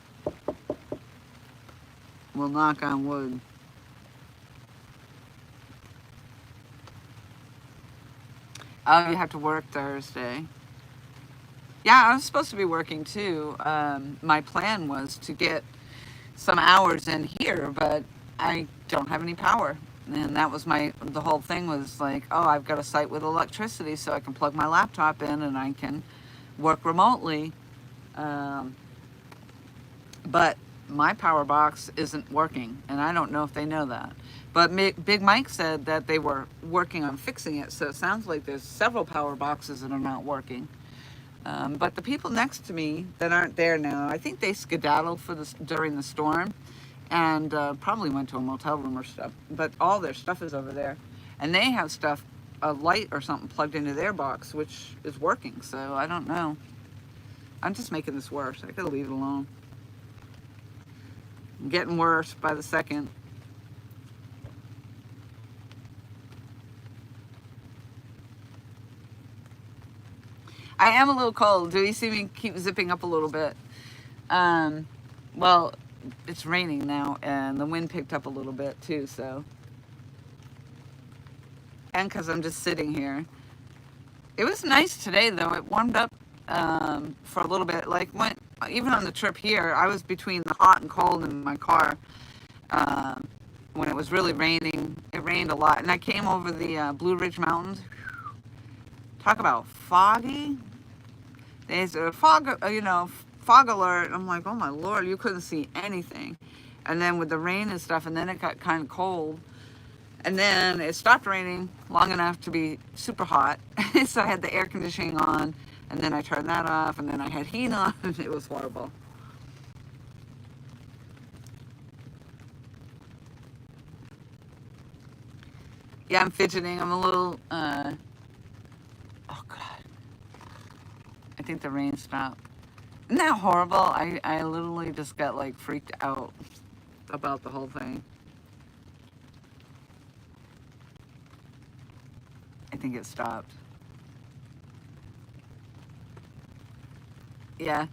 We'll knock on wood. Oh, you have to work Thursday. Yeah, I was supposed to be working too. My plan was to get some hours in here, but I don't have any power. And that was the whole thing was like, oh, I've got a site with electricity so I can plug my laptop in and I can work remotely. But my power box isn't working, and I don't know if they know that. But Big Mike said that they were working on fixing it, so it sounds like there's several power boxes that are not working. But the people next to me that aren't there now, I think they skedaddled during the storm and probably went to a motel room or stuff. But all their stuff is over there. And they have stuff, a light or something plugged into their box, which is working. So I don't know. I'm just making this worse. I could leave it alone. I'm getting worse by the second. I am a little cold. Do you see me keep zipping up a little bit? Well, it's raining now, and the wind picked up a little bit too, so. And because I'm just sitting here. It was nice today, though. It warmed up for a little bit. Like, even on the trip here, I was between the hot and cold in my car. When it was really raining, it rained a lot. And I came over the Blue Ridge Mountains. Talk about foggy. There's a fog alert. I'm like, oh my Lord, you couldn't see anything. And then with the rain and stuff, and then it got kind of cold. And then it stopped raining long enough to be super hot. So I had the air conditioning on, and then I turned that off, and then I had heat on, and it was horrible. Yeah, I'm fidgeting. I'm a little, oh God. I think the rain stopped. Isn't that horrible? I literally just got like freaked out about the whole thing. I think it stopped. Yeah.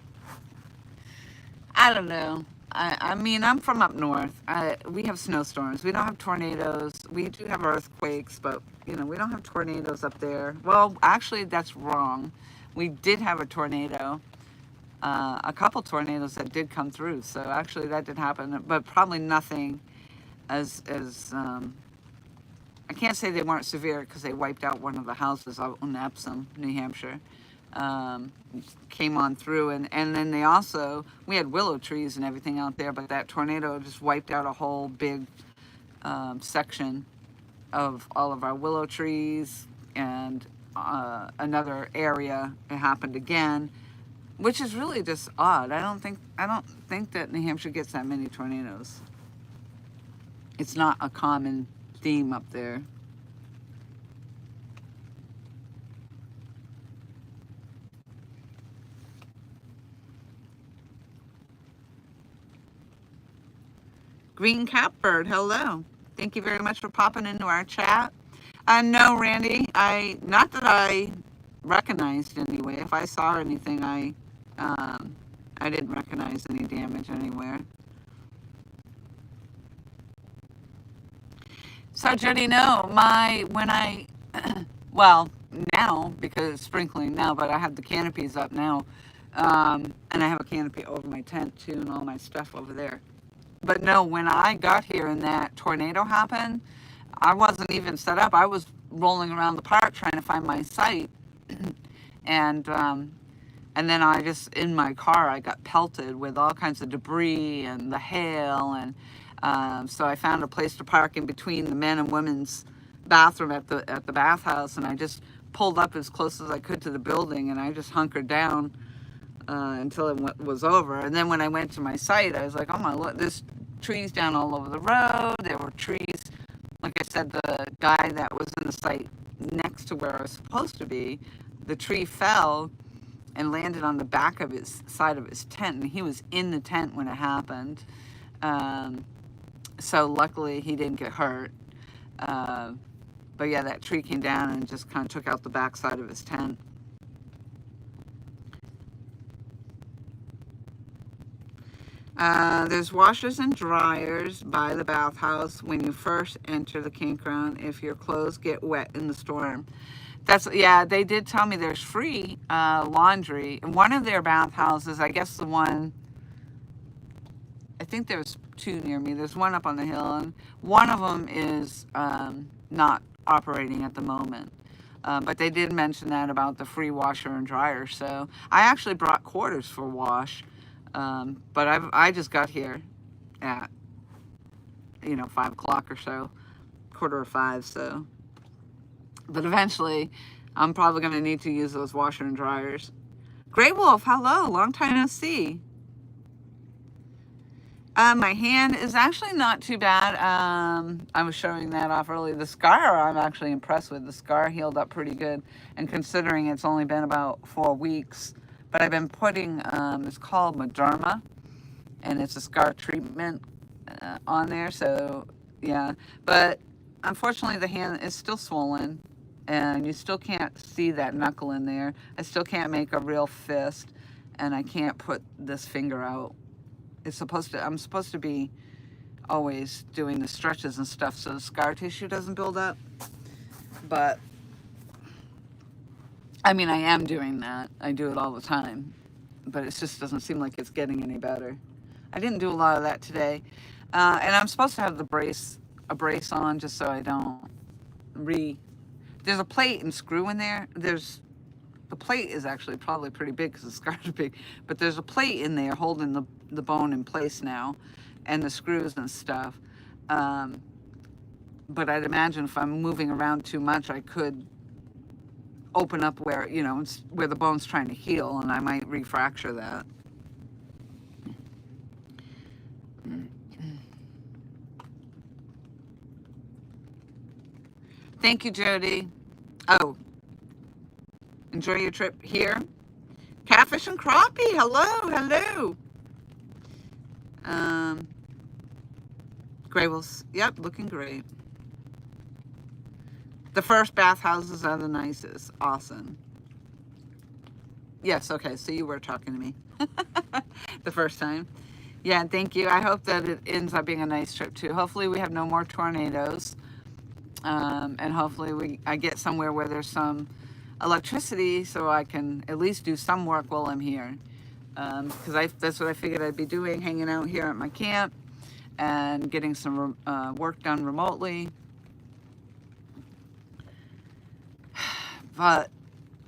I don't know. I mean, I'm from up north. We have snowstorms. We don't have tornadoes. We do have earthquakes, but, you know, we don't have tornadoes up there. Well, actually, that's wrong. We did have a tornado, a couple tornadoes that did come through. So actually, that did happen, but probably nothing as I can't say they weren't severe because they wiped out one of the houses out in Epsom, New Hampshire. Um, Came on through, and then they also, we had willow trees and everything out there, but that tornado just wiped out a whole big section of all of our willow trees, and another area it happened again, which is really just odd. I don't think that New Hampshire gets that many tornadoes. It's not a common theme up there. Green Catbird, hello. Thank you very much for popping into our chat. No, Randy, not that I recognized anyway. If I saw anything, I didn't recognize any damage anywhere. So Jenny, no, well, now, because it's sprinkling now, but I have the canopies up now. And I have a canopy over my tent too, and all my stuff over there. But no, when I got here and that tornado happened, I wasn't even set up. I was rolling around the park trying to find my site, and then I just, in my car, I got pelted with all kinds of debris and the hail, and so I found a place to park in between the men and women's bathroom at the bathhouse, and I just pulled up as close as I could to the building, and I just hunkered down until it was over. And then when I went to my site, I was like, oh my, look, there's trees down all over the road. There were trees, like I said, the guy that was in the site next to where I was supposed to be, the tree fell and landed on the back of his side of his tent, and he was in the tent when it happened. So luckily he didn't get hurt. But yeah, that tree came down and just kind of took out the back side of his tent. There's washers and dryers by the bathhouse when you first enter the campground if your clothes get wet in the storm. Yeah, they did tell me there's free laundry. In one of their bathhouses, I guess the one, I think there's two near me. There's one up on the hill, and one of them is not operating at the moment. But they did mention that about the free washer and dryer. So I actually brought quarters for wash. But I just got here at, 5 o'clock or so, 4:45, so. But eventually, I'm probably going to need to use those washer and dryers. Grey Wolf, hello, long time no see. My hand is actually not too bad. I was showing that off earlier. The scar, I'm actually impressed with. The scar healed up pretty good. And considering it's only been about 4 weeks, but I've been putting, it's called Moderna, and it's a scar treatment on there. So, yeah. But unfortunately, the hand is still swollen, and you still can't see that knuckle in there. I still can't make a real fist, and I can't put this finger out. I'm supposed to be always doing the stretches and stuff so the scar tissue doesn't build up. But, I mean, I am doing that. I do it all the time. But it just doesn't seem like it's getting any better. I didn't do a lot of that today. And I'm supposed to have a brace on just so I don't There's a plate and screw in there. The plate is actually probably pretty big because the scar's are big, but there's a plate in there holding the bone in place now, and the screws and stuff. But I'd imagine if I'm moving around too much, I could open up where the bone's trying to heal, and I might refracture that. Thank you, Jody. Oh, enjoy your trip here. Catfish and crappie. Hello, hello. Um, Grables. Yep, looking great. The first bathhouses are the nicest. Awesome. Yes, okay, so you were talking to me the first time. Yeah, thank you. I hope that it ends up being a nice trip too. Hopefully we have no more tornadoes. And hopefully I get somewhere where there's some electricity so I can at least do some work while I'm here. Because that's what I figured I'd be doing, hanging out here at my camp and getting some work done remotely. But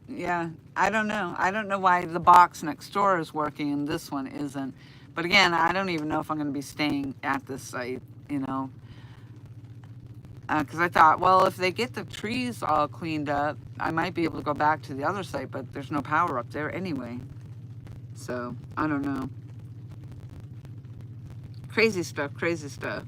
yeah, I don't know. I don't know why the box next door is working and this one isn't. But again, I don't even know if I'm going to be staying at this site, you know. Because I thought, well, if they get the trees all cleaned up, I might be able to go back to the other site, but there's no power up there anyway. So, I don't know. Crazy stuff, crazy stuff.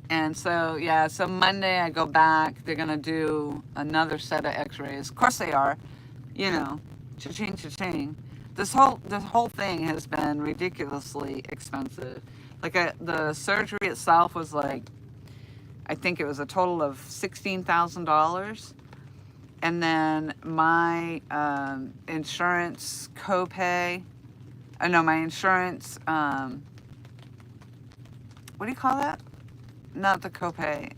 And so, yeah, so Monday I go back. They're going to do another set of x-rays. Of course they are. You know, cha-ching, cha-ching. This whole thing has been ridiculously expensive. Like, the surgery itself was like, I think it was a total of $16,000. And then my insurance copay, my insurance, what do you call that? Not the copay,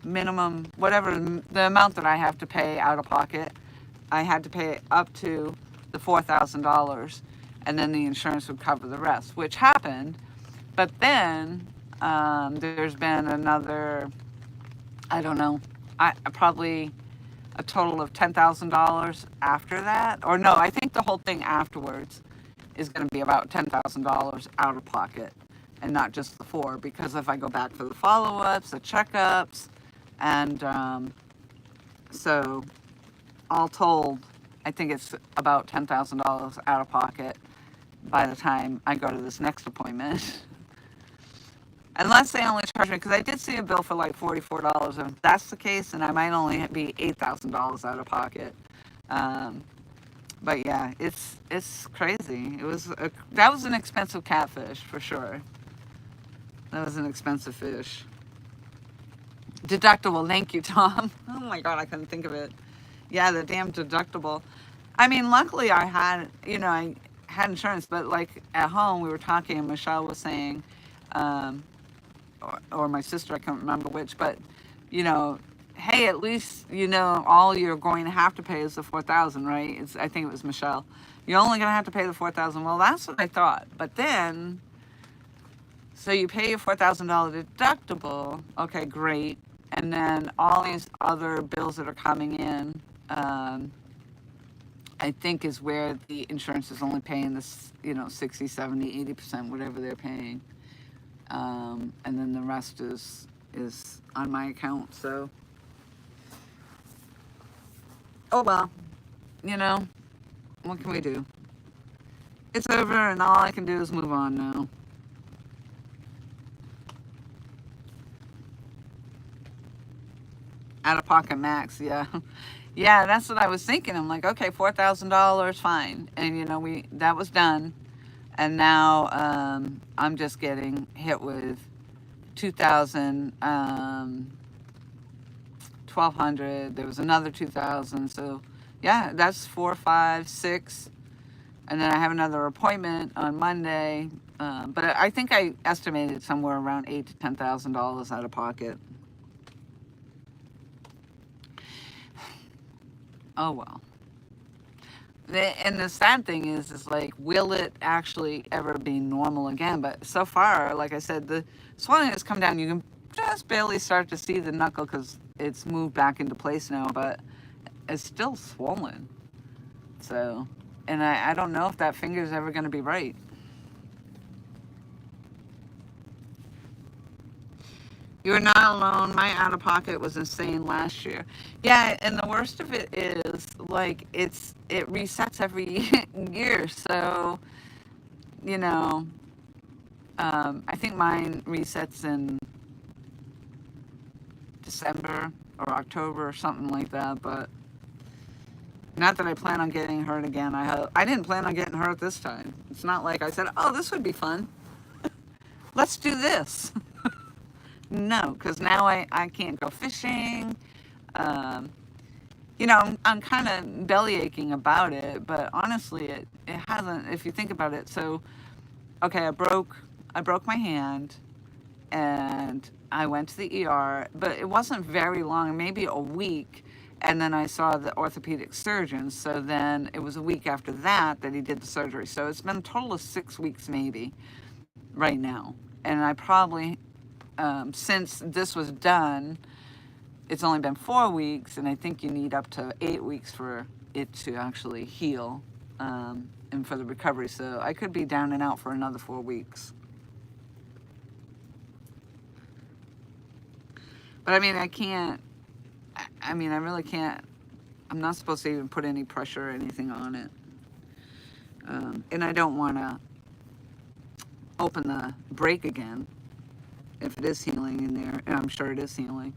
minimum, whatever, the amount that I have to pay out of pocket, I had to pay up to the $4,000, and then the insurance would cover the rest, which happened. But then there's been another, I don't know, probably a total of $10,000 after that. Or no, I think the whole thing afterwards is going to be about $10,000 out of pocket and not just the four, because if I go back for the follow-ups, the checkups, and so all told, I think it's about $10,000 out of pocket by the time I go to this next appointment. Unless they only charge me, because I did see a bill for like $44. If that's the case, then I might only be $8,000 out of pocket. But yeah, it's crazy. That was an expensive catfish for sure. That was an expensive fish. Deductible, thank you, Tom. Oh my God, I couldn't think of it. Yeah, the damn deductible. I mean, luckily I had insurance, but like at home we were talking and Michelle was saying, or my sister, I can't remember which, but hey, at least all you're going to have to pay is the $4,000, right? I think it was Michelle. You're only going to have to pay the $4,000. Well, that's what I thought. But then, so you pay your $4,000 deductible. Okay, great. And then all these other bills that are coming in, I think is where the insurance is only paying this, 60, 70, 80%, whatever they're paying. And then the rest is on my account. So, oh well, what can we do? It's over, and all I can do is move on now. Out of pocket max, yeah. Yeah, that's what I was thinking. I'm like, okay, $4,000, fine. And that was done. And now I'm just getting hit with $2,000, $1,200. There was another $2,000. So yeah, that's 4, 5, 6. And then I have another appointment on Monday. But I think I estimated somewhere around $8,000 to $10,000 out of pocket. Oh well. And the sad thing is like, will it actually ever be normal again? But so far, like I said, the swelling has come down. You can just barely start to see the knuckle because it's moved back into place now, but it's still swollen. So, and I don't know if that finger is ever going to be right. You're not alone. My out-of-pocket was insane last year. Yeah, and the worst of it is, like, it resets every year. So, you know, I think mine resets in December or October or something like that, but not that I plan on getting hurt again. I didn't plan on getting hurt this time. It's not like I said, oh, this would be fun. Let's do this. No, because now I can't go fishing. Um, you know, I'm kind of belly aching about it, but honestly, it hasn't, if you think about it. So, okay, I broke my hand and I went to the ER, but it wasn't very long, maybe a week. And then I saw the orthopedic surgeon. So then it was a week after that he did the surgery. So it's been a total of 6 weeks maybe right now. And I probably, since this was done, it's only been 4 weeks, and I think you need up to 8 weeks for it to actually heal, and for the recovery. So I could be down and out for another 4 weeks. But I mean, I really can't. I'm not supposed to even put any pressure or anything on it. And I don't want to open the break again if it is healing in there, and I'm sure it is healing.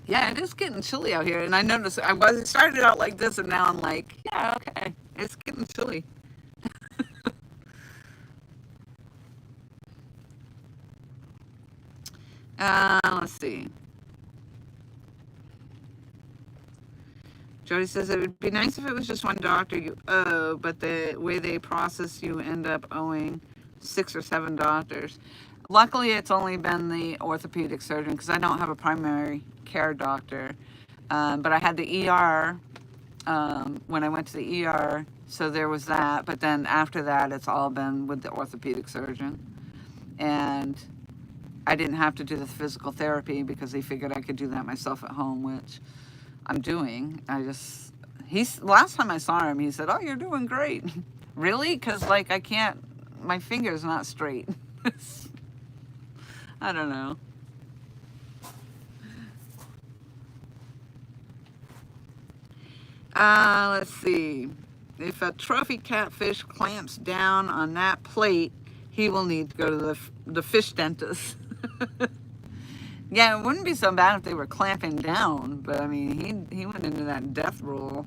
Yeah, it is getting chilly out here, and I noticed it started out like this, and now I'm like, yeah, okay, it's getting chilly. Let's see. Jody says it would be nice if it was just one doctor you owe, but the way they process you end up owing 6 or 7 doctors. Luckily, it's only been the orthopedic surgeon because I don't have a primary care doctor. But I had the ER when I went to the ER, so there was that. But then after that, it's all been with the orthopedic surgeon. And I didn't have to do the physical therapy because they figured I could do that myself at home, which I'm doing. Last time I saw him, he said, oh, you're doing great. Really? Because, like, my finger's not straight. I don't know. Let's see. If a trophy catfish clamps down on that plate, he will need to go to the fish dentist. Yeah, it wouldn't be so bad if they were clamping down, but I mean, he went into that death roll.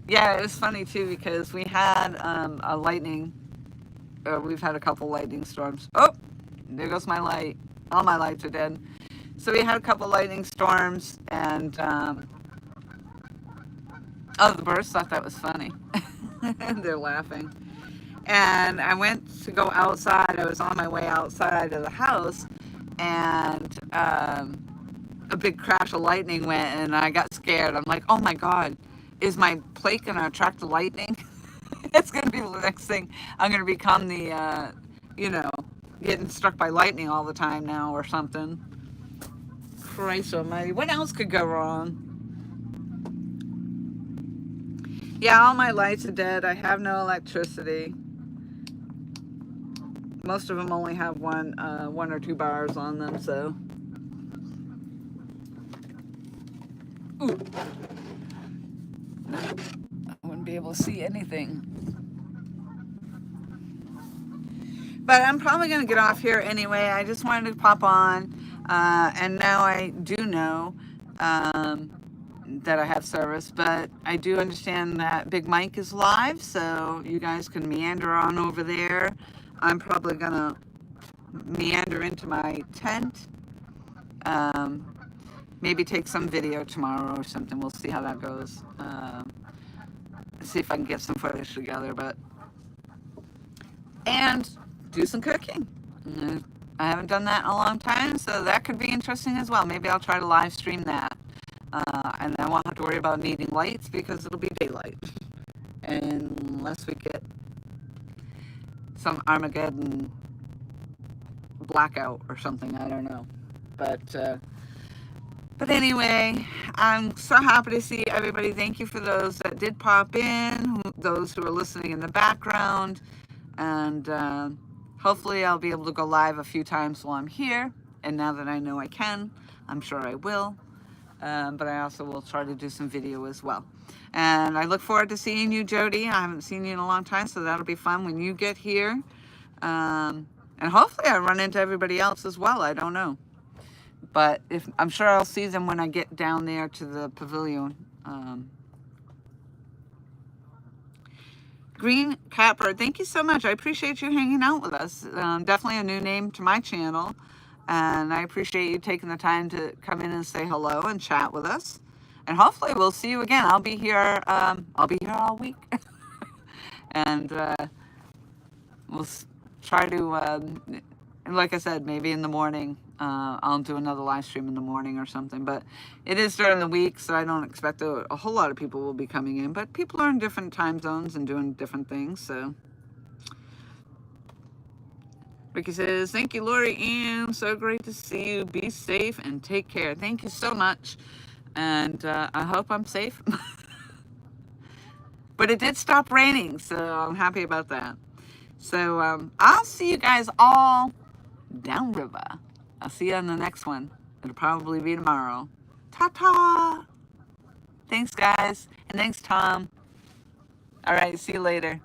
Yeah, it was funny too because we had a lightning. We've had a couple lightning storms. Oh, there goes my light. All my lights are dead. So we had a couple lightning storms, and the birds thought that was funny. They're laughing. And I went to go outside. I was on my way outside of the house, and a big crash of lightning went, and I got scared. I'm like, oh my God, is my plate going to attract the lightning? It's going to be the next thing. I'm going to become the, getting struck by lightning all the time now or something. Christ almighty. What else could go wrong? Yeah, all my lights are dead. I have no electricity. Most of them only have one or 2 bars on them, so. Ooh. I wouldn't be able to see anything. But I'm probably going to get off here anyway. I just wanted to pop on. And now I do know that I have service, but I do understand that Big Mike is live, so you guys can meander on over there. I'm probably going to meander into my tent. Maybe take some video tomorrow or something. We'll see how that goes. See if I can get some footage together, and do some cooking. I haven't done that in a long time, so that could be interesting as well. Maybe I'll try to live stream that. And I won't have to worry about needing lights because it'll be daylight. Unless we get some Armageddon blackout or something, I don't know. But anyway, I'm so happy to see everybody. Thank you for those that did pop in, those who are listening in the background. And hopefully I'll be able to go live a few times while I'm here. And now that I know I can, I'm sure I will. but I also will try to do some video as well. And I look forward to seeing you, Jody. I haven't seen you in a long time, so that'll be fun when you get here. And hopefully I run into everybody else as well. I don't know. But I'm sure I'll see them when I get down there to the pavilion. Green Capper, thank you so much. I appreciate you hanging out with us. Definitely a new name to my channel. And I appreciate you taking the time to come in and say hello and chat with us. And hopefully we'll see you again. I'll be here all week. And we'll try to, like I said, maybe in the morning. I'll do another live stream in the morning or something. But it is during the week, so I don't expect a whole lot of people will be coming in. But people are in different time zones and doing different things, so. Ricky says, thank you, Lori Ann. So great to see you. Be safe and take care. Thank you so much. And I hope I'm safe. But it did stop raining, so I'm happy about that. So I'll see you guys all downriver. I'll see you on the next one. It'll probably be tomorrow. Ta-ta! Thanks, guys. And thanks, Tom. All right, see you later.